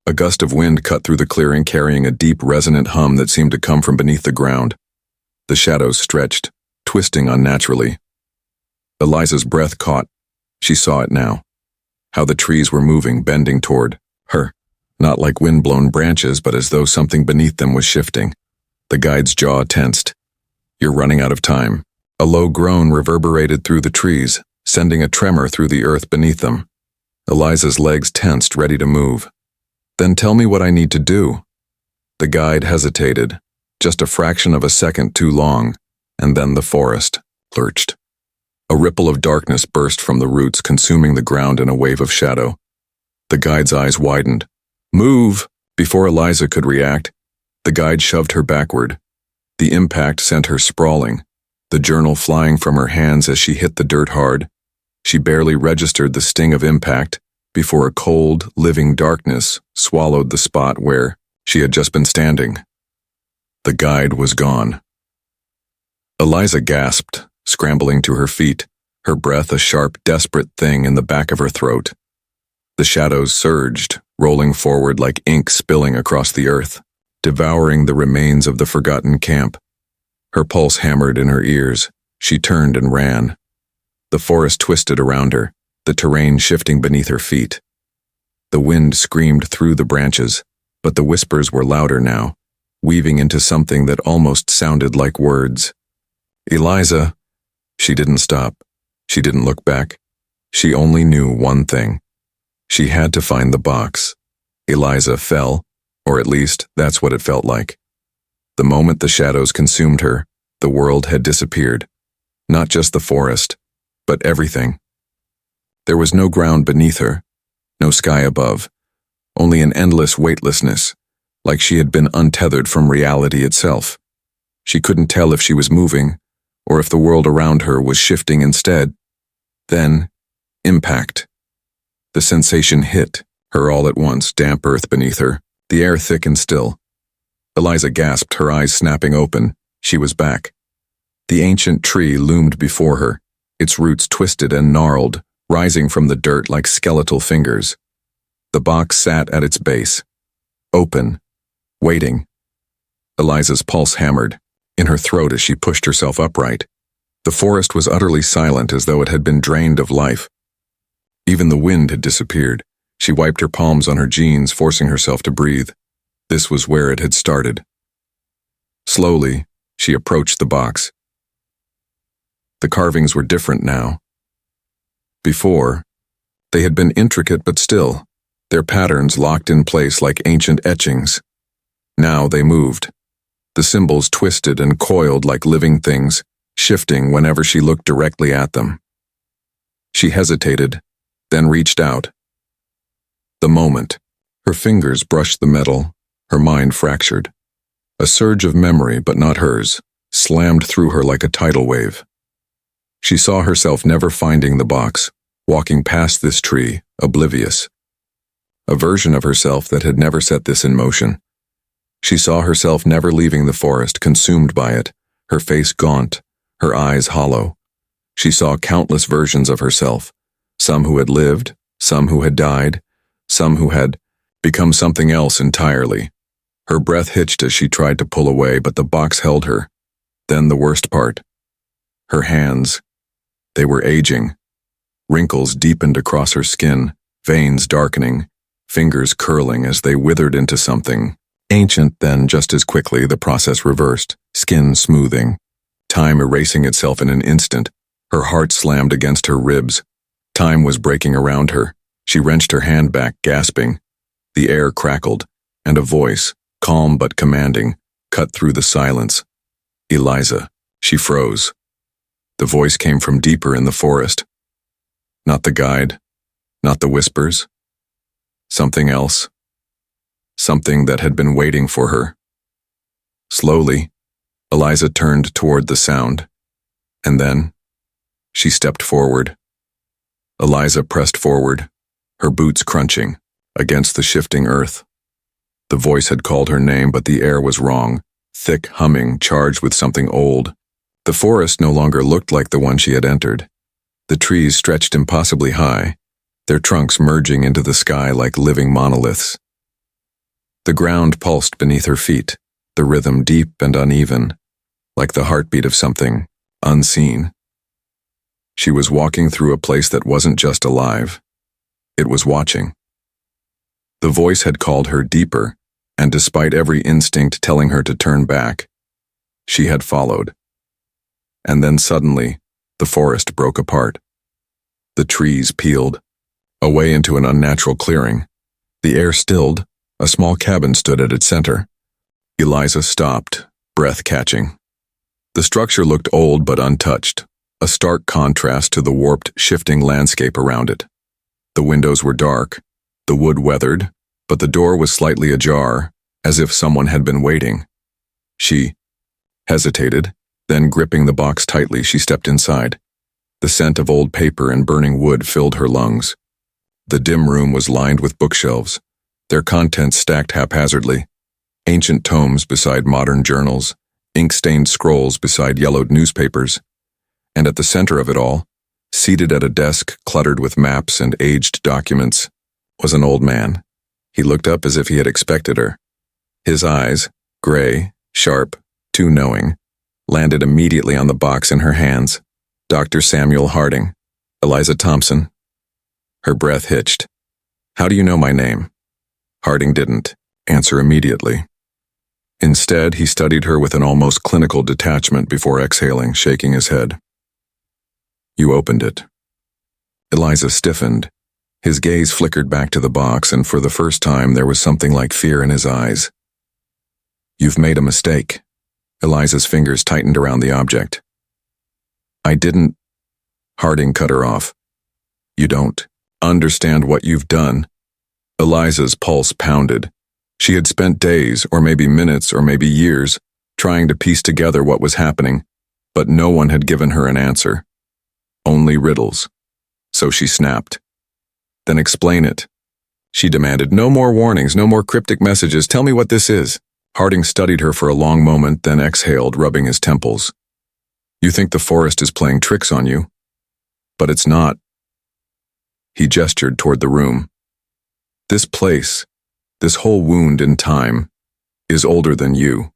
A gust of wind cut through the clearing, carrying a deep, resonant hum that seemed to come from beneath the ground. The shadows stretched, twisting unnaturally. Eliza's breath caught. She saw it now. How the trees were moving, bending toward her. Not like wind-blown branches, but as though something beneath them was shifting. The guide's jaw tensed. You're running out of time. A low groan reverberated through the trees, sending a tremor through the earth beneath them. Eliza's legs tensed, ready to move. Then tell me what I need to do. The guide hesitated, just a fraction of a second too long, and then the forest lurched. A ripple of darkness burst from the roots, consuming the ground in a wave of shadow. The guide's eyes widened. Move! Before Eliza could react, the guide shoved her backward. The impact sent her sprawling, the journal flying from her hands as she hit the dirt hard. She barely registered the sting of impact before a cold, living darkness swallowed the spot where she had just been standing. The guide was gone. Eliza gasped, scrambling to her feet, her breath a sharp, desperate thing in the back of her throat. The shadows surged, rolling forward like ink spilling across the earth, devouring the remains of the forgotten camp. Her pulse hammered in her ears. She turned and ran. The forest twisted around her, the terrain shifting beneath her feet. The wind screamed through the branches, but the whispers were louder now, weaving into something that almost sounded like words. Eliza. She didn't stop. She didn't look back. She only knew one thing. She had to find the box. Eliza fell, or at least that's what it felt like. The moment the shadows consumed her, the world had disappeared. Not just the forest, but everything. There was no ground beneath her, no sky above, only an endless weightlessness, like she had been untethered from reality itself. She couldn't tell if she was moving, or if the world around her was shifting instead. Then, impact. The sensation hit her all at once, damp earth beneath her, the air thick and still. Eliza gasped, her eyes snapping open. She was back. The ancient tree loomed before her, its roots twisted and gnarled, rising from the dirt like skeletal fingers. The box sat at its base, open, waiting. Eliza's pulse hammered in her throat as she pushed herself upright. The forest was utterly silent, as though it had been drained of life. Even the wind had disappeared. She wiped her palms on her jeans, forcing herself to breathe. This was where it had started. Slowly, she approached the box. The carvings were different now. Before, they had been intricate but still, their patterns locked in place like ancient etchings. Now they moved. The symbols twisted and coiled like living things, shifting whenever she looked directly at them. She hesitated, then reached out. The moment. Her fingers brushed the metal, her mind fractured. A surge of memory, but not hers, slammed through her like a tidal wave. She saw herself never finding the box, walking past this tree, oblivious. A version of herself that had never set this in motion. She saw herself never leaving the forest, consumed by it, her face gaunt, her eyes hollow. She saw countless versions of herself, some who had lived, some who had died, some who had become something else entirely. Her breath hitched as she tried to pull away, but the box held her. Then the worst part. Her hands. They were aging. Wrinkles deepened across her skin, veins darkening, fingers curling as they withered into something ancient. Then, just as quickly, the process reversed, skin smoothing, time erasing itself in an instant. Her heart slammed against her ribs. Time was breaking around her. She wrenched her hand back, gasping. The air crackled, and a voice, calm but commanding, cut through the silence. Eliza. She froze. The voice came from deeper in the forest. Not the guide, not the whispers. Something else. Something that had been waiting for her. Slowly, Eliza turned toward the sound, and then she stepped forward. Eliza pressed forward, her boots crunching against the shifting earth. The voice had called her name, but the air was wrong, thick, humming, charged with something old. The forest no longer looked like the one she had entered. The trees stretched impossibly high, their trunks merging into the sky like living monoliths. The ground pulsed beneath her feet, the rhythm deep and uneven, like the heartbeat of something unseen. She was walking through a place that wasn't just alive. It was watching. The voice had called her deeper, and despite every instinct telling her to turn back, she had followed. And then suddenly, the forest broke apart. The trees peeled, away into an unnatural clearing. The air stilled. A small cabin stood at its center. Eliza stopped, breath catching. The structure looked old but untouched, a stark contrast to the warped, shifting landscape around it. The windows were dark, the wood weathered, but the door was slightly ajar, as if someone had been waiting. She hesitated, then gripping the box tightly, she stepped inside. The scent of old paper and burning wood filled her lungs. The dim room was lined with bookshelves, their contents stacked haphazardly. Ancient tomes beside modern journals, ink-stained scrolls beside yellowed newspapers. And at the center of it all, seated at a desk cluttered with maps and aged documents, was an old man. He looked up as if he had expected her. His eyes, gray, sharp, too knowing, landed immediately on the box in her hands. Dr. Samuel Harding. Eliza Thompson. Her breath hitched. How do you know my name? Harding didn't answer immediately. Instead, he studied her with an almost clinical detachment before exhaling, shaking his head. You opened it. Eliza stiffened. His gaze flickered back to the box, and for the first time there was something like fear in his eyes. You've made a mistake. Eliza's fingers tightened around the object. I didn't. Harding cut her off. You don't understand what you've done. Eliza's pulse pounded. She had spent days, or maybe minutes, or maybe years, trying to piece together what was happening. But no one had given her an answer. Only riddles. So she snapped. Then explain it. She demanded, no more warnings, no more cryptic messages, tell me what this is. Harding studied her for a long moment, then exhaled, rubbing his temples. You think the forest is playing tricks on you? But it's not. He gestured toward the room. This place, this whole wound in time, is older than you.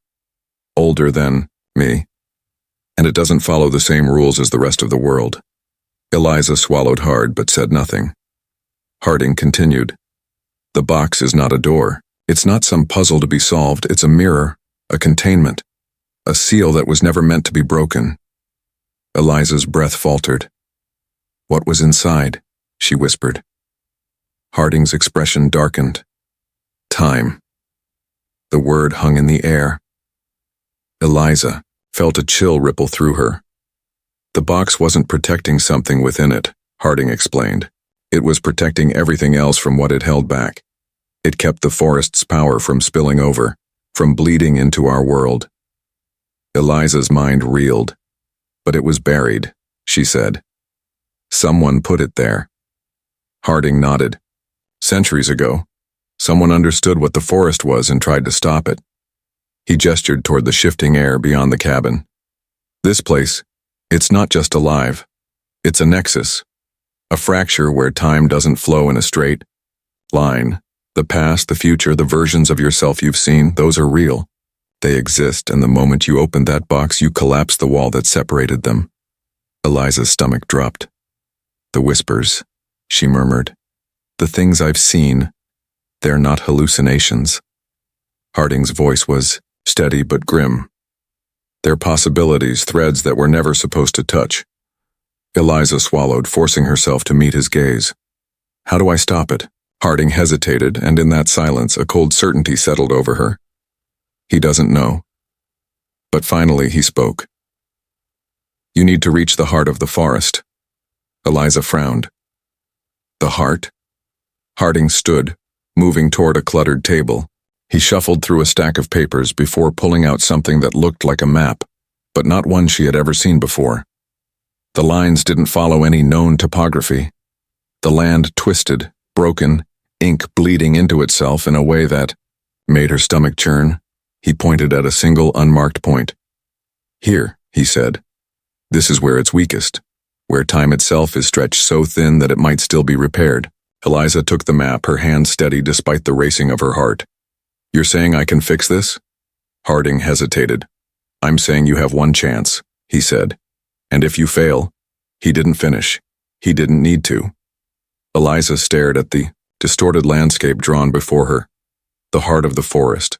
Older than me. And it doesn't follow the same rules as the rest of the world. Eliza swallowed hard but said nothing. Harding continued. The box is not a door. It's not some puzzle to be solved. It's a mirror, a containment, a seal that was never meant to be broken. Eliza's breath faltered. What was inside? She whispered. Harding's expression darkened. Time. The word hung in the air. Eliza felt a chill ripple through her. The box wasn't protecting something within it, Harding explained. It was protecting everything else from what it held back. It kept the forest's power from spilling over, from bleeding into our world. Eliza's mind reeled. But it was buried, she said. Someone put it there. Harding nodded. Centuries ago, someone understood what the forest was and tried to stop it. He gestured toward the shifting air beyond the cabin. This place, it's not just alive. It's a nexus. A fracture where time doesn't flow in a straight line. The past, the future, the versions of yourself you've seen, those are real. They exist, and the moment you opened that box, you collapsed the wall that separated them. Eliza's stomach dropped. The whispers, she murmured. The things I've seen, they're not hallucinations. Harding's voice was steady but grim. They're possibilities, threads that we're never supposed to touch. Eliza swallowed, forcing herself to meet his gaze. How do I stop it? Harding hesitated, and in that silence, a cold certainty settled over her. He doesn't know. But finally he spoke. You need to reach the heart of the forest. Eliza frowned. The heart? Harding stood, moving toward a cluttered table. He shuffled through a stack of papers before pulling out something that looked like a map, but not one she had ever seen before. The lines didn't follow any known topography. The land twisted, broken, ink bleeding into itself in a way that made her stomach churn. He pointed at a single unmarked point. Here, he said. This is where it's weakest, where time itself is stretched so thin that it might still be repaired. Eliza took the map, her hand steady despite the racing of her heart. You're saying I can fix this? Harding hesitated. I'm saying you have one chance, he said. And if you fail, he didn't finish. He didn't need to. Eliza stared at the distorted landscape drawn before her, the heart of the forest.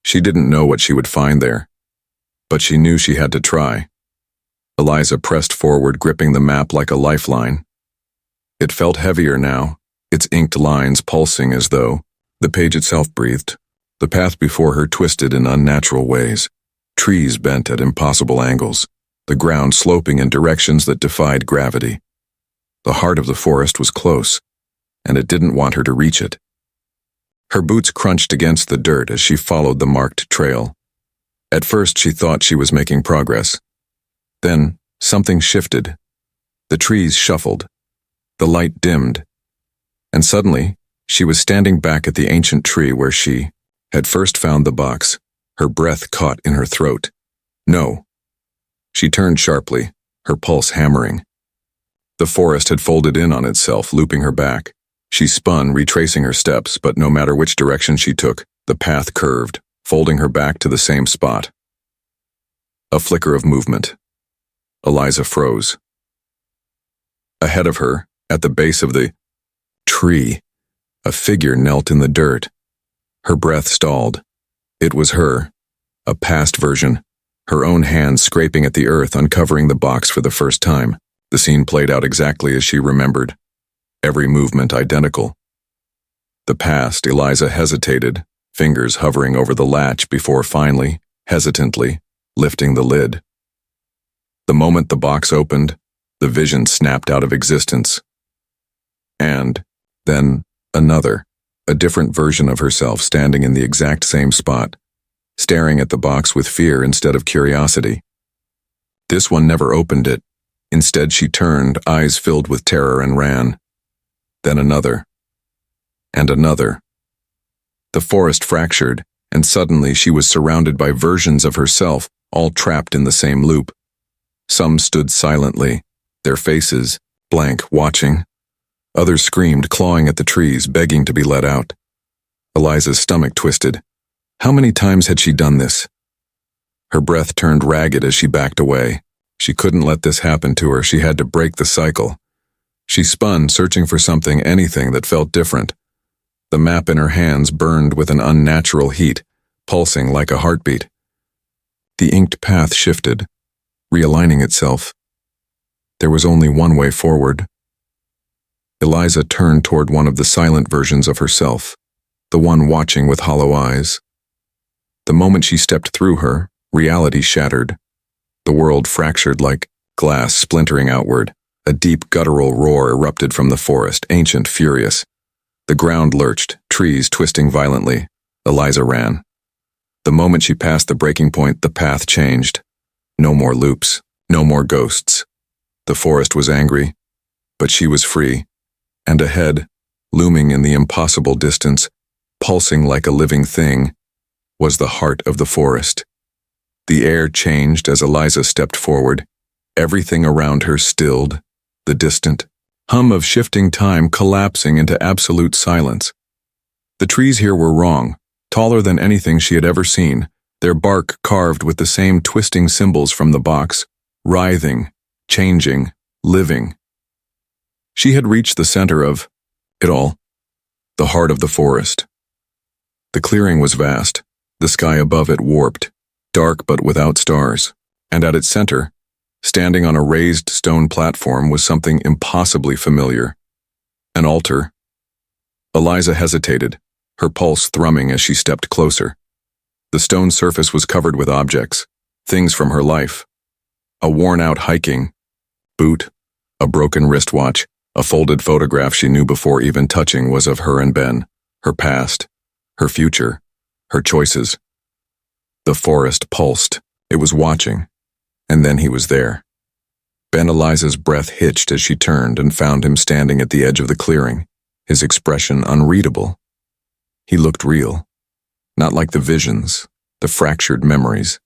She didn't know what she would find there, but she knew she had to try. Eliza pressed forward, gripping the map like a lifeline. It felt heavier now, its inked lines pulsing as though the page itself breathed. The path before her twisted in unnatural ways, trees bent at impossible angles, the ground sloping in directions that defied gravity. The heart of the forest was close, and it didn't want her to reach it. Her boots crunched against the dirt as she followed the marked trail. At first she thought she was making progress. Then something shifted. The trees shuffled. The light dimmed. And suddenly, she was standing back at the ancient tree where she had first found the box, her breath caught in her throat. No. She turned sharply, her pulse hammering. The forest had folded in on itself, looping her back. She spun, retracing her steps, but no matter which direction she took, the path curved, folding her back to the same spot. A flicker of movement. Eliza froze. Ahead of her, at the base of the tree, a figure knelt in the dirt. Her breath stalled. It was her, a past version, her own hands scraping at the earth, uncovering the box for the first time. The scene played out exactly as she remembered. Every movement identical. The past, Eliza hesitated, fingers hovering over the latch before finally, hesitantly, lifting the lid. The moment the box opened, the vision snapped out of existence. And then another, a different version of herself standing in the exact same spot, staring at the box with fear instead of curiosity. This one never opened it. Instead, she turned, eyes filled with terror, and ran. Then another. And another. The forest fractured, and suddenly she was surrounded by versions of herself, all trapped in the same loop. Some stood silently, their faces blank, watching. Others screamed, clawing at the trees, begging to be let out. Eliza's stomach twisted. How many times had she done this? Her breath turned ragged as she backed away. She couldn't let this happen to her. She had to break the cycle. She spun, searching for something, anything that felt different. The map in her hands burned with an unnatural heat, pulsing like a heartbeat. The inked path shifted, realigning itself. There was only one way forward. Eliza turned toward one of the silent versions of herself, the one watching with hollow eyes. The moment she stepped through her, reality shattered. The world fractured like glass splintering outward. A deep guttural roar erupted from the forest, ancient, furious. The ground lurched, trees twisting violently. Eliza ran. The moment she passed the breaking point, the path changed. No more loops, no more ghosts. The forest was angry, but she was free. And ahead, looming in the impossible distance, pulsing like a living thing, was the heart of the forest. The air changed as Eliza stepped forward. Everything around her stilled, the distant hum of shifting time collapsing into absolute silence. The trees here were wrong, taller than anything she had ever seen, their bark carved with the same twisting symbols from the box, writhing, changing, living. She had reached the center of it all, the heart of the forest. The clearing was vast, the sky above it warped, dark but without stars, and at its center, standing on a raised stone platform, was something impossibly familiar. An altar. Eliza hesitated, her pulse thrumming as she stepped closer. The stone surface was covered with objects, things from her life. A worn-out hiking boot, a broken wristwatch, a folded photograph she knew before even touching was of her and Ben, her past, her future, her choices. The forest pulsed. It was watching. And then he was there. Ben. Eliza's breath hitched as she turned and found him standing at the edge of the clearing, his expression unreadable. He looked real. Not like the visions, the fractured memories.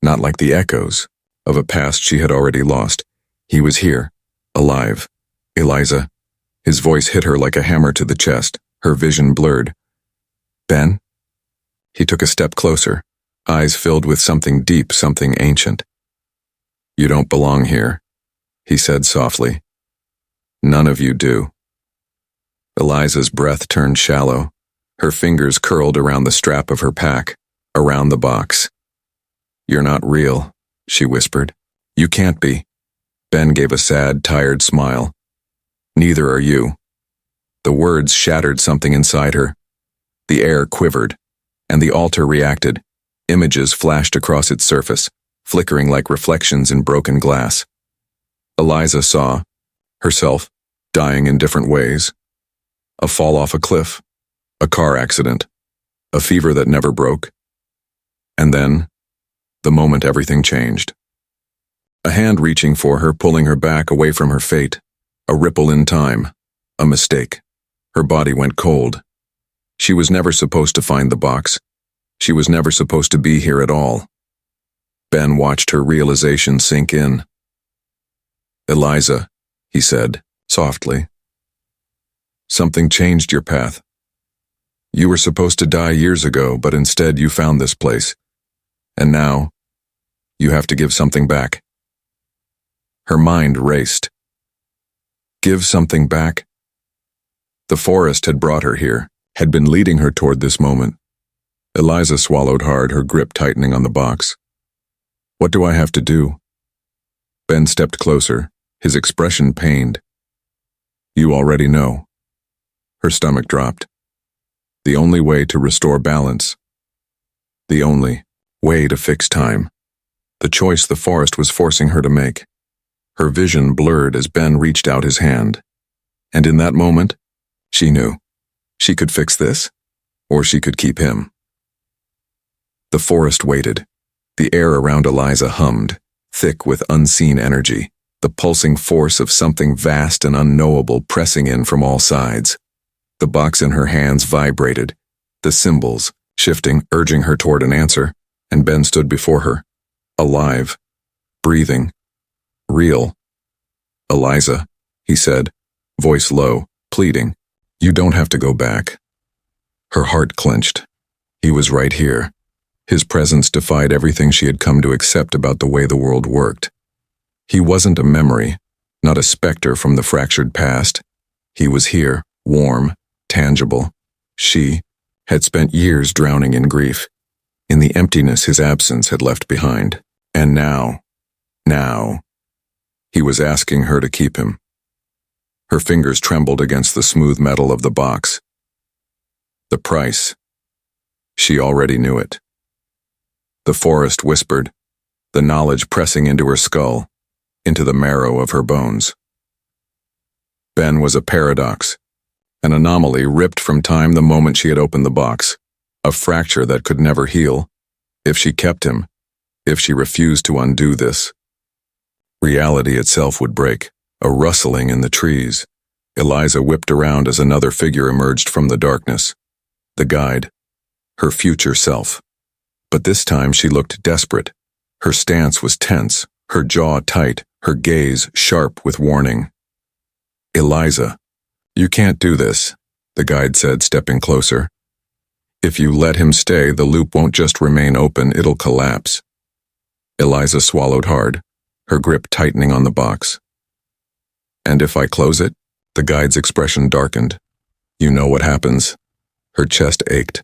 Not like the echoes of a past she had already lost. He was here, alive. Eliza. His voice hit her like a hammer to the chest, her vision blurred. Ben? He took a step closer, eyes filled with something deep, something ancient. You don't belong here, he said softly. None of you do. Eliza's breath turned shallow. Her fingers curled around the strap of her pack, around the box. You're not real, she whispered. You can't be. Ben gave a sad, tired smile. Neither are you. The words shattered something inside her. The air quivered, and the altar reacted. Images flashed across its surface, flickering like reflections in broken glass. Eliza saw herself dying in different ways. A fall off a cliff, a car accident, a fever that never broke. And then, the moment everything changed. A hand reaching for her, pulling her back away from her fate. A ripple in time, a mistake. Her body went cold. She was never supposed to find the box. She was never supposed to be here at all. Ben watched her realization sink in. Eliza, he said, softly. Something changed your path. You were supposed to die years ago, but instead you found this place. And now, you have to give something back. Her mind raced. Give something back? The forest had brought her here, had been leading her toward this moment. Eliza swallowed hard, her grip tightening on the box. What do I have to do? Ben stepped closer, his expression pained. You already know. Her stomach dropped. The only way to restore balance. The only way to fix time. The choice the forest was forcing her to make. Her vision blurred as Ben reached out his hand. And in that moment, she knew. She could fix this, or she could keep him. The forest waited. The air around Eliza hummed, thick with unseen energy, the pulsing force of something vast and unknowable pressing in from all sides. The box in her hands vibrated, the symbols shifting, urging her toward an answer, and Ben stood before her, alive, breathing, real. "Eliza," he said, voice low, pleading, "you don't have to go back." Her heart clenched. He was right here. His presence defied everything she had come to accept about the way the world worked. He wasn't a memory, not a specter from the fractured past. He was here, warm, tangible. She had spent years drowning in grief, in the emptiness his absence had left behind. And now, he was asking her to keep him. Her fingers trembled against the smooth metal of the box. The price. She already knew it. The forest whispered, the knowledge pressing into her skull, into the marrow of her bones. Ben was a paradox, an anomaly ripped from time the moment she had opened the box, a fracture that could never heal, if she kept him, if she refused to undo this. Reality itself would break, a rustling in the trees. Eliza whipped around as another figure emerged from the darkness. The guide, her future self. But this time she looked desperate. Her stance was tense, her jaw tight, her gaze sharp with warning. "Eliza, you can't do this," the guide said, stepping closer. "If you let him stay, the loop won't just remain open, it'll collapse." Eliza swallowed hard, her grip tightening on the box. "And if I close it?" The guide's expression darkened. "You know what happens." Her chest ached.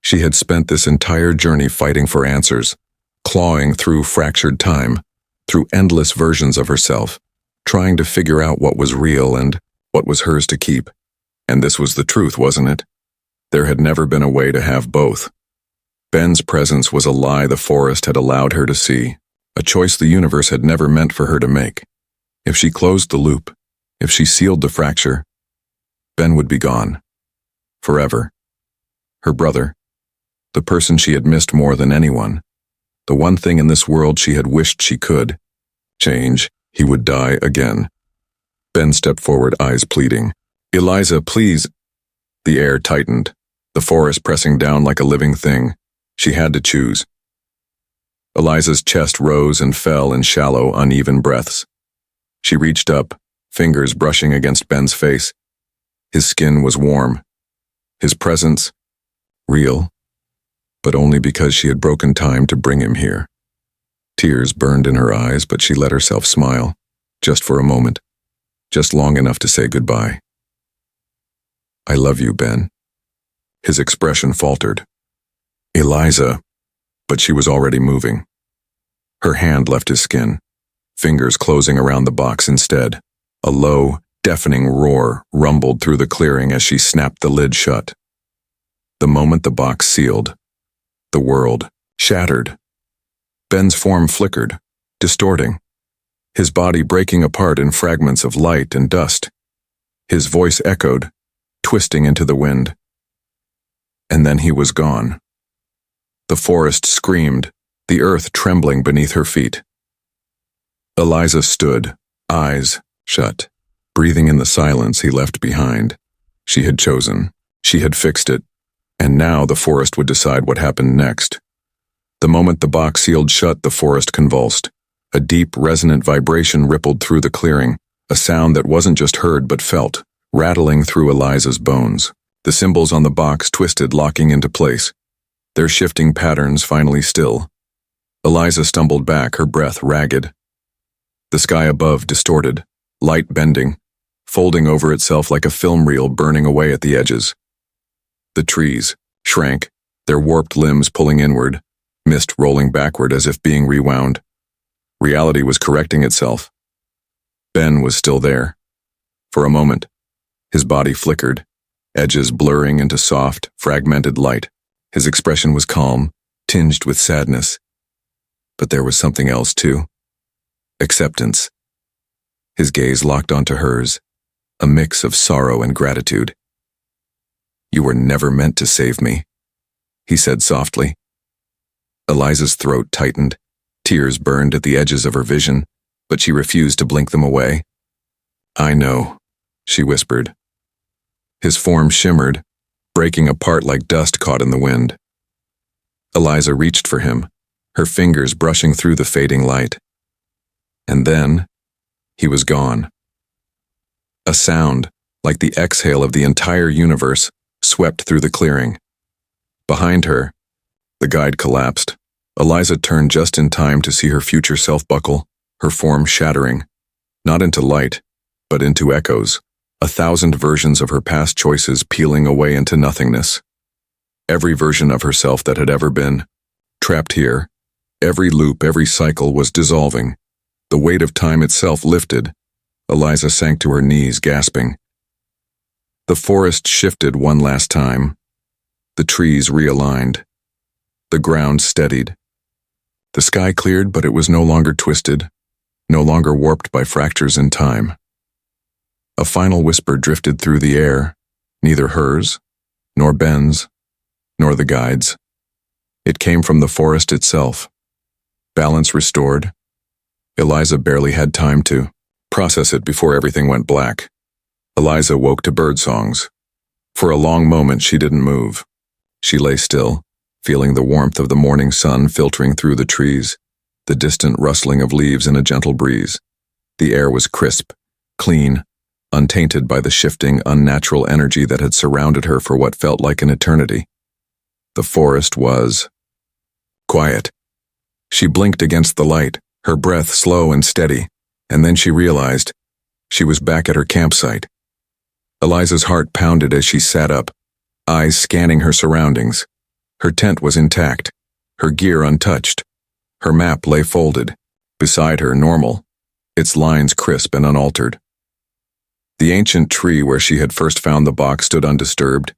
She had spent this entire journey fighting for answers, clawing through fractured time, through endless versions of herself, trying to figure out what was real and what was hers to keep. And this was the truth, wasn't it? There had never been a way to have both. Ben's presence was a lie the forest had allowed her to see, a choice the universe had never meant for her to make. If she closed the loop, if she sealed the fracture, Ben would be gone. Forever. Her brother, the person she had missed more than anyone, the one thing in this world she had wished she could change, he would die again. Ben stepped forward, eyes pleading. "Eliza, please." The air tightened, the forest pressing down like a living thing. She had to choose. Eliza's chest rose and fell in shallow, uneven breaths. She reached up, fingers brushing against Ben's face. His skin was warm. His presence, real, but only because she had broken time to bring him here. Tears burned in her eyes, but she let herself smile, just for a moment, just long enough to say goodbye. "I love you, Ben." His expression faltered. "Eliza," but she was already moving. Her hand left his skin, fingers closing around the box instead. A low, deafening roar rumbled through the clearing as she snapped the lid shut. The moment the box sealed, the world shattered. Ben's form flickered, distorting, his body breaking apart in fragments of light and dust. His voice echoed, twisting into the wind. And then he was gone. The forest screamed, the earth trembling beneath her feet. Eliza stood, eyes shut, breathing in the silence he left behind. She had chosen. She had fixed it. And now the forest would decide what happened next. The moment the box sealed shut, the forest convulsed. A deep, resonant vibration rippled through the clearing, a sound that wasn't just heard but felt, rattling through Eliza's bones. The symbols on the box twisted, locking into place, their shifting patterns finally still. Eliza stumbled back, her breath ragged. The sky above distorted, light bending, folding over itself like a film reel burning away at the edges. The trees shrank, their warped limbs pulling inward, mist rolling backward as if being rewound. Reality was correcting itself. Ben was still there. For a moment, his body flickered, edges blurring into soft, fragmented light. His expression was calm, tinged with sadness. But there was something else too. Acceptance. His gaze locked onto hers, a mix of sorrow and gratitude. "You were never meant to save me," he said softly. Eliza's throat tightened, Tears burned at the edges of her vision, but she refused to blink them away. "I know," she whispered. His form shimmered, breaking apart like dust caught in the wind. Eliza reached for him, her fingers brushing through the fading light. And then, he was gone. A sound, like the exhale of the entire universe, swept through the clearing. Behind her, the guide collapsed. Eliza turned just in time to see her future self buckle, her form shattering, not into light, but into echoes, 1,000 versions of her past choices peeling away into nothingness. Every version of herself that had ever been, trapped here, every loop, every cycle was dissolving. The weight of time itself lifted. Eliza sank to her knees, gasping. The forest shifted one last time. The trees realigned. The ground steadied. The sky cleared, but it was no longer twisted, no longer warped by fractures in time. A final whisper drifted through the air, neither hers, nor Ben's, nor the guide's. It came from the forest itself. Balance restored. Eliza barely had time to process it before everything went black. Eliza woke to birdsongs. For a long moment she didn't move. She lay still, feeling the warmth of the morning sun filtering through the trees, the distant rustling of leaves in a gentle breeze. The air was crisp, clean, untainted by the shifting, unnatural energy that had surrounded her for what felt like an eternity. The forest was quiet. She blinked against the light, her breath slow and steady, and then she realized she was back at her campsite. Eliza's heart pounded as she sat up, eyes scanning her surroundings. Her tent was intact, her gear untouched. Her map lay folded, beside her normal, its lines crisp and unaltered. The ancient tree where she had first found the box stood undisturbed,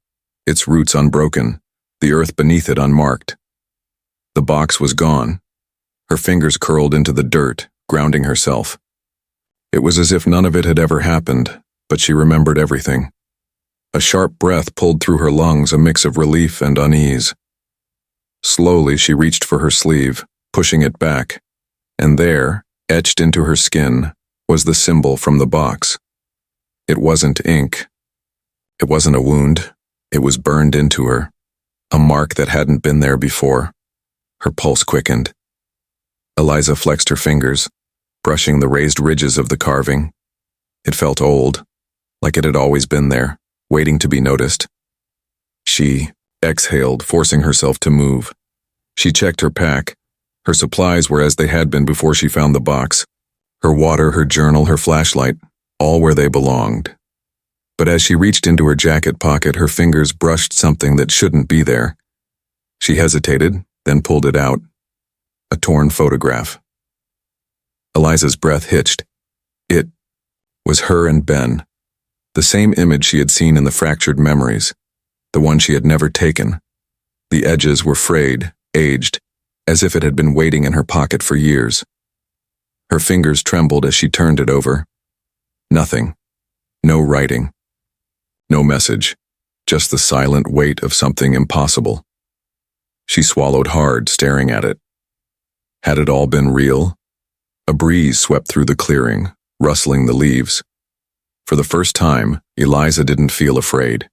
its roots unbroken, the earth beneath it unmarked. The box was gone. Her fingers curled into the dirt, grounding herself. It was as if none of it had ever happened, but she remembered everything. A sharp breath pulled through her lungs, a mix of relief and unease. Slowly she reached for her sleeve, pushing it back, and there, etched into her skin, was the symbol from the box. It wasn't ink. It wasn't a wound. It was burned into her, a mark that hadn't been there before. Her pulse quickened. Eliza flexed her fingers, brushing the raised ridges of the carving. It felt old, like it had always been there, waiting to be noticed. She exhaled, forcing herself to move. She checked her pack. Her supplies were as they had been before she found the box. Her water, her journal, her flashlight, all where they belonged. But as she reached into her jacket pocket, her fingers brushed something that shouldn't be there. She hesitated, then pulled it out. A torn photograph. Eliza's breath hitched. It was her and Ben. The same image she had seen in the fractured memories, the one she had never taken. The edges were frayed, aged, as if it had been waiting in her pocket for years. Her fingers trembled as she turned it over. Nothing. No writing. No message. Just the silent weight of something impossible. She swallowed hard, staring at it. Had it all been real? A breeze swept through the clearing, rustling the leaves. For the first time, Eliza didn't feel afraid.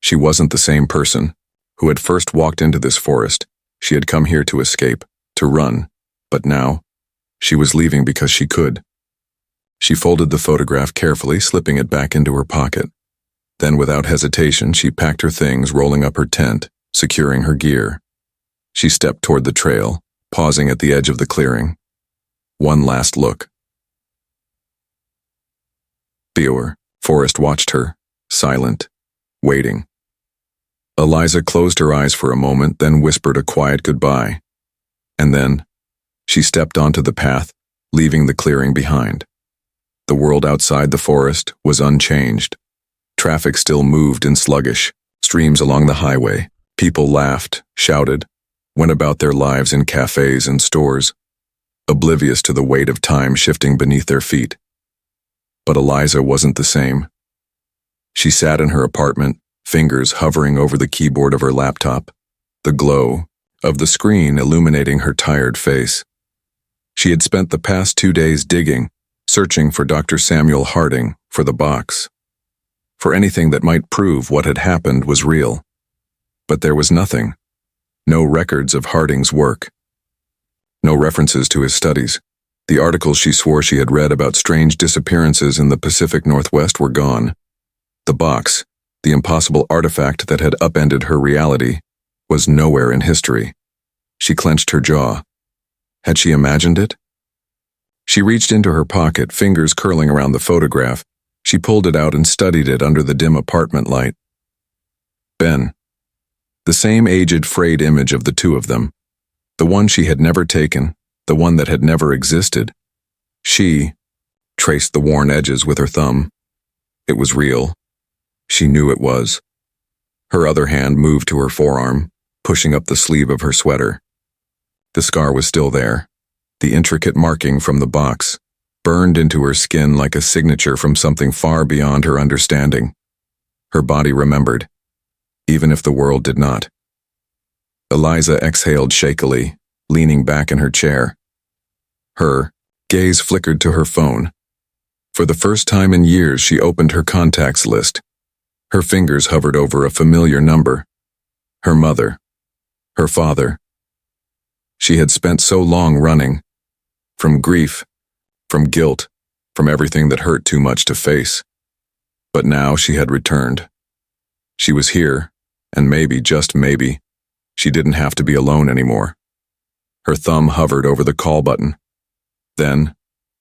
She wasn't the same person who had first walked into this forest. She had come here to escape, to run, but now, she was leaving because she could. She folded the photograph carefully, slipping it back into her pocket. Then, without hesitation, she packed her things, rolling up her tent, securing her gear. She stepped toward the trail, pausing at the edge of the clearing. One last look. Viewer, Forrest watched her, silent, waiting. Eliza closed her eyes for a moment, then whispered a quiet goodbye. And then, she stepped onto the path, leaving the clearing behind. The world outside the forest was unchanged. Traffic still moved in sluggish streams along the highway. People laughed, shouted, went about their lives in cafes and stores, oblivious to the weight of time shifting beneath their feet. But Eliza wasn't the same. She sat in her apartment, fingers hovering over the keyboard of her laptop, the glow of the screen illuminating her tired face. She had spent the past 2 days digging, searching for Dr. Samuel Harding, for the box, for anything that might prove what had happened was real. But there was nothing. No records of Harding's work. No references to his studies. The articles she swore she had read about strange disappearances in the Pacific Northwest were gone. The box, the impossible artifact that had upended her reality, was nowhere in history. She clenched her jaw. Had she imagined it? She reached into her pocket, fingers curling around the photograph. She pulled it out and studied it under the dim apartment light. Ben. The same aged, frayed image of the two of them. The one she had never taken, the one that had never existed. She traced the worn edges with her thumb. It was real. She knew it was. Her other hand moved to her forearm, pushing up the sleeve of her sweater. The scar was still there. The intricate marking from the box, burned into her skin like a signature from something far beyond her understanding. Her body remembered, even if the world did not. Eliza exhaled shakily, leaning back in her chair. Her gaze flickered to her phone. For the first time in years, she opened her contacts list. Her fingers hovered over a familiar number. Her mother. Her father. She had spent so long running. From grief, from guilt, from everything that hurt too much to face. But now she had returned. She was here, and maybe, just maybe, she didn't have to be alone anymore. Her thumb hovered over the call button. Then,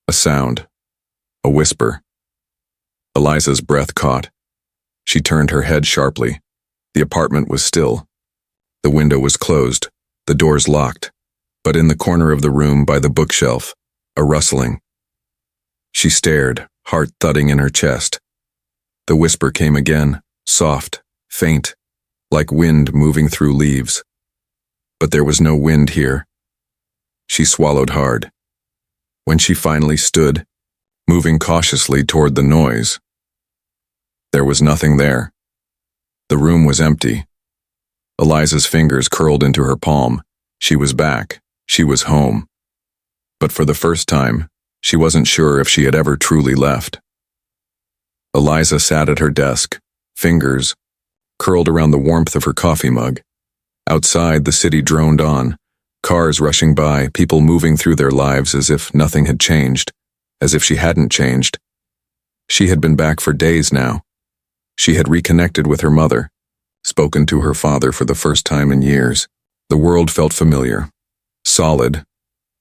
a sound. A whisper. Eliza's breath caught. She turned her head sharply. The apartment was still. The window was closed, the doors locked. But in the corner of the room by the bookshelf, a rustling. She stared, heart thudding in her chest. The whisper came again, soft, faint, like wind moving through leaves. But there was no wind here. She swallowed hard. When she finally stood, moving cautiously toward the noise, there was nothing there. The room was empty. Eliza's fingers curled into her palm. She was back. She was home. But for the first time, she wasn't sure if she had ever truly left. Eliza sat at her desk, fingers curled around the warmth of her coffee mug. Outside, the city droned on, cars rushing by, people moving through their lives as if nothing had changed, as if she hadn't changed. She had been back for days now. She had reconnected with her mother, spoken to her father for the first time in years. The world felt familiar. Solid,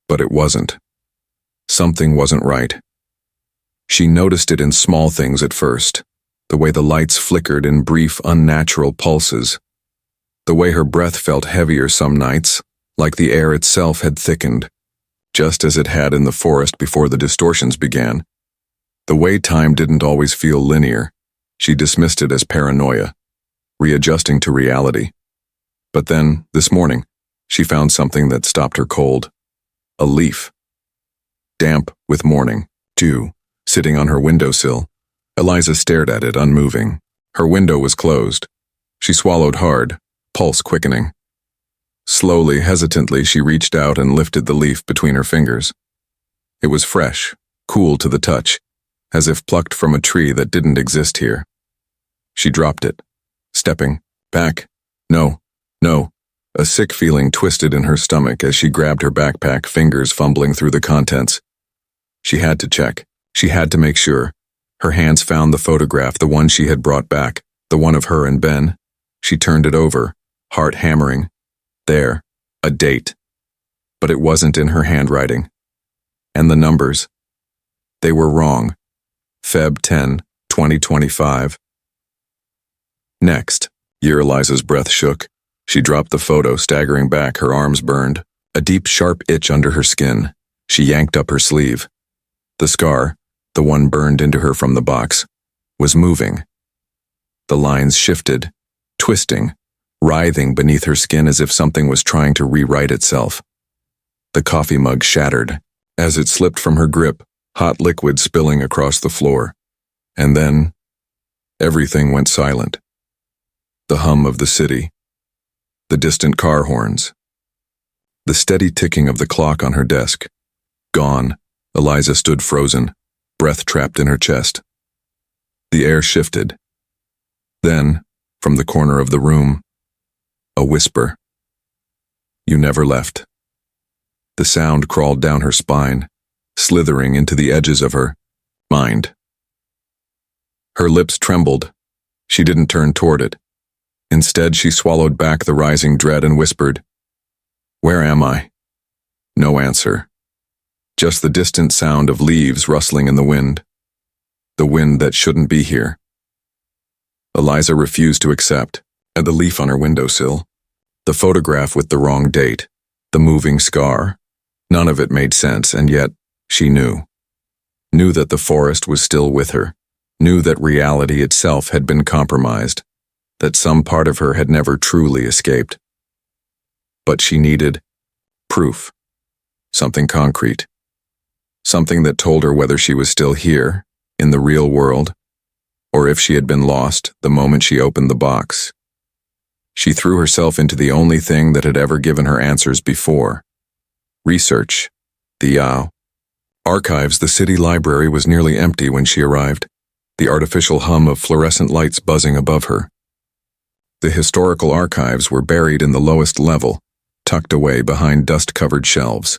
but it wasn't. Something wasn't right. She noticed it in small things at first, the way the lights flickered in brief, unnatural pulses, the way her breath felt heavier some nights, like the air itself had thickened, just as it had in the forest before the distortions began. The way time didn't always feel linear. She dismissed it as paranoia, readjusting to reality. But then, this morning, she found something that stopped her cold. A leaf. Damp with morning, dew, sitting on her windowsill. Eliza stared at it, unmoving. Her window was closed. She swallowed hard, pulse quickening. Slowly, hesitantly, she reached out and lifted the leaf between her fingers. It was fresh, cool to the touch, as if plucked from a tree that didn't exist here. She dropped it, stepping back. No. A sick feeling twisted in her stomach as she grabbed her backpack, fingers fumbling through the contents. She had to check. She had to make sure. Her hands found the photograph, the one she had brought back, the one of her and Ben. She turned it over, heart hammering. There, a date. But it wasn't in her handwriting. And the numbers. They were wrong. Feb 10, 2025. Next, Eliza's breath shook. She dropped the photo, staggering back, her arms burned. A deep, sharp itch under her skin. She yanked up her sleeve. The scar, the one burned into her from the box, was moving. The lines shifted, twisting, writhing beneath her skin as if something was trying to rewrite itself. The coffee mug shattered. As it slipped from her grip, hot liquid spilling across the floor. And then, everything went silent. The hum of the city. The distant car horns. The steady ticking of the clock on her desk. Gone. Eliza stood frozen, breath trapped in her chest. The air shifted. Then, from the corner of the room, a whisper. You never left. The sound crawled down her spine, slithering into the edges of her mind. Her lips trembled. She didn't turn toward it. Instead, she swallowed back the rising dread and whispered, "Where am I?" No answer. Just the distant sound of leaves rustling in the wind. The wind that shouldn't be here. Eliza refused to accept, and the leaf on her windowsill, the photograph with the wrong date, the moving scar. None of it made sense, and yet she knew. Knew that the forest was still with her. Knew that reality itself had been compromised, that some part of her had never truly escaped. But she needed proof. Something concrete. Something that told her whether she was still here, in the real world, or if she had been lost the moment she opened the box. She threw herself into the only thing that had ever given her answers before. Research. The archives. The city library was nearly empty when she arrived, the artificial hum of fluorescent lights buzzing above her. The historical archives were buried in the lowest level, tucked away behind dust-covered shelves.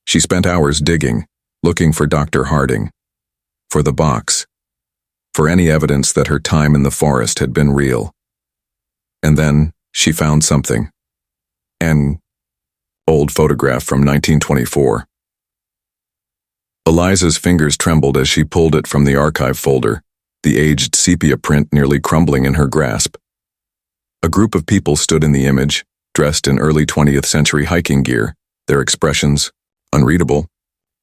She spent hours digging, looking for Dr. Harding, for the box, for any evidence that her time in the forest had been real. And then she found something. An old photograph from 1924. Eliza's fingers trembled as she pulled it from the archive folder, the aged sepia print nearly crumbling in her grasp. A group of people stood in the image, dressed in early 20th century hiking gear, their expressions unreadable.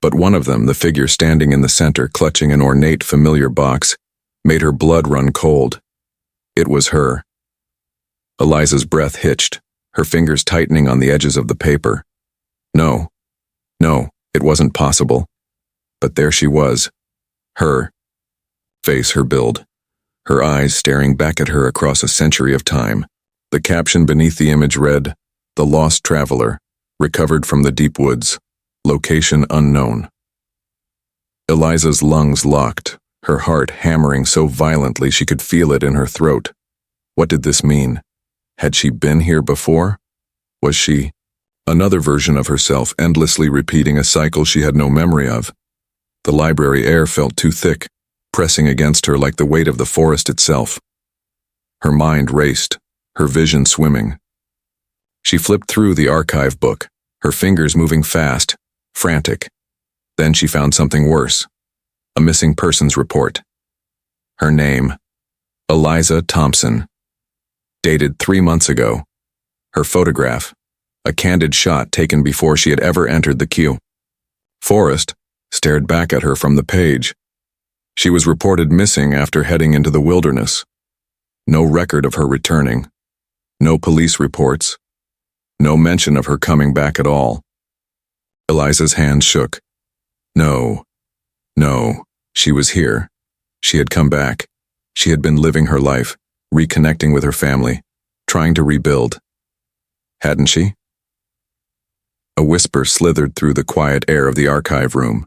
But one of them, the figure standing in the center clutching an ornate familiar box, made her blood run cold. It was her. Eliza's breath hitched, her fingers tightening on the edges of the paper. No, it wasn't possible. But there she was. Her face, her build, her eyes staring back at her across a century of time. The caption beneath the image read, "The Lost Traveler, recovered from the deep woods. Location unknown." Eliza's lungs locked, her heart hammering so violently she could feel it in her throat. What did this mean? Had she been here before? Was she another version of herself, endlessly repeating a cycle she had no memory of? The library air felt too thick, pressing against her like the weight of the forest itself. Her mind raced, her vision swimming. She flipped through the archive book, her fingers moving fast, frantic. Then she found something worse. A missing persons report. Her name, Eliza Thompson. Dated 3 months ago. Her photograph, a candid shot taken before she had ever entered the queue. Forrest stared back at her from the page. She was reported missing after heading into the wilderness. No record of her returning. No police reports. No mention of her coming back at all. Eliza's hand shook. No, she was here. She had come back. She had been living her life, reconnecting with her family, trying to rebuild. Hadn't she? A whisper slithered through the quiet air of the archive room.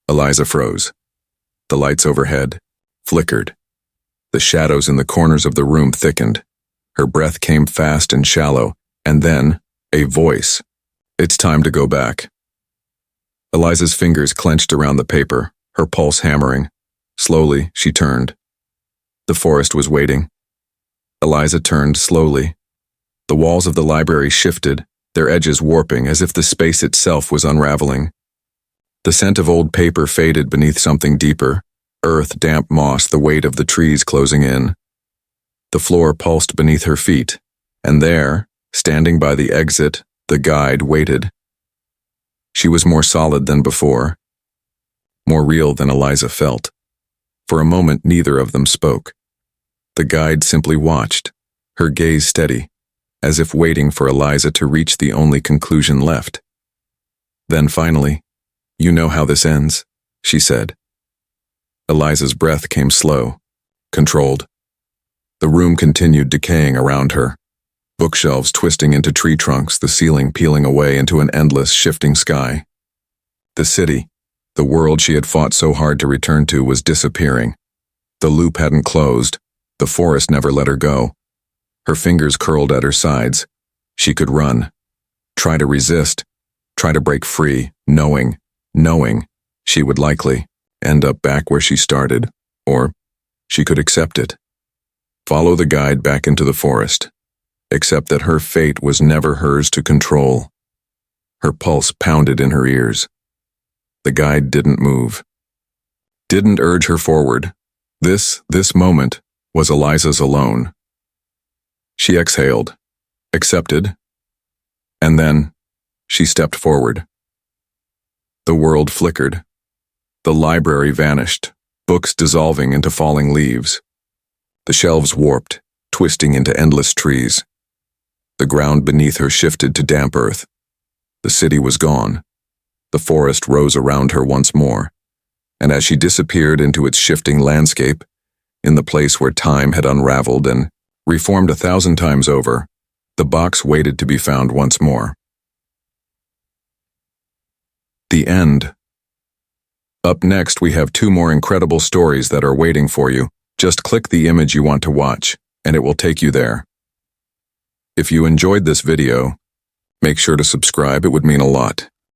Eliza froze. The lights overhead flickered. The shadows in the corners of the room thickened. Her breath came fast and shallow, and then, a voice. "It's time to go back." Eliza's fingers clenched around the paper, her pulse hammering. Slowly, she turned. The forest was waiting. Eliza turned slowly. The walls of the library shifted, their edges warping as if the space itself was unraveling. The scent of old paper faded beneath something deeper, earth, damp moss, the weight of the trees closing in. The floor pulsed beneath her feet, and there, standing by the exit, the guide waited. She was more solid than before, more real than Eliza felt. For a moment, neither of them spoke. The guide simply watched, her gaze steady, as if waiting for Eliza to reach the only conclusion left. Then finally, "You know how this ends," she said. Eliza's breath came slow, controlled. The room continued decaying around her, bookshelves twisting into tree trunks, the ceiling peeling away into an endless, shifting sky. The city, the world she had fought so hard to return to, was disappearing. The loop hadn't closed. The forest never let her go. Her fingers curled at her sides. She could run, try to resist, try to break free, knowing she would likely end up back where she started, or she could accept it. Follow the guide back into the forest, except that her fate was never hers to control. Her pulse pounded in her ears. The guide didn't move, didn't urge her forward. This moment was Eliza's alone. She exhaled, accepted, and then she stepped forward. The world flickered. The library vanished, books dissolving into falling leaves. The shelves warped, twisting into endless trees. The ground beneath her shifted to damp earth. The city was gone. The forest rose around her once more, and as she disappeared into its shifting landscape, in the place where time had unraveled and reformed 1,000 times over, the box waited to be found once more. The end. Up next, we have 2 more incredible stories that are waiting for you. Just click the image you want to watch, and it will take you there. If you enjoyed this video, make sure to subscribe. It would mean a lot.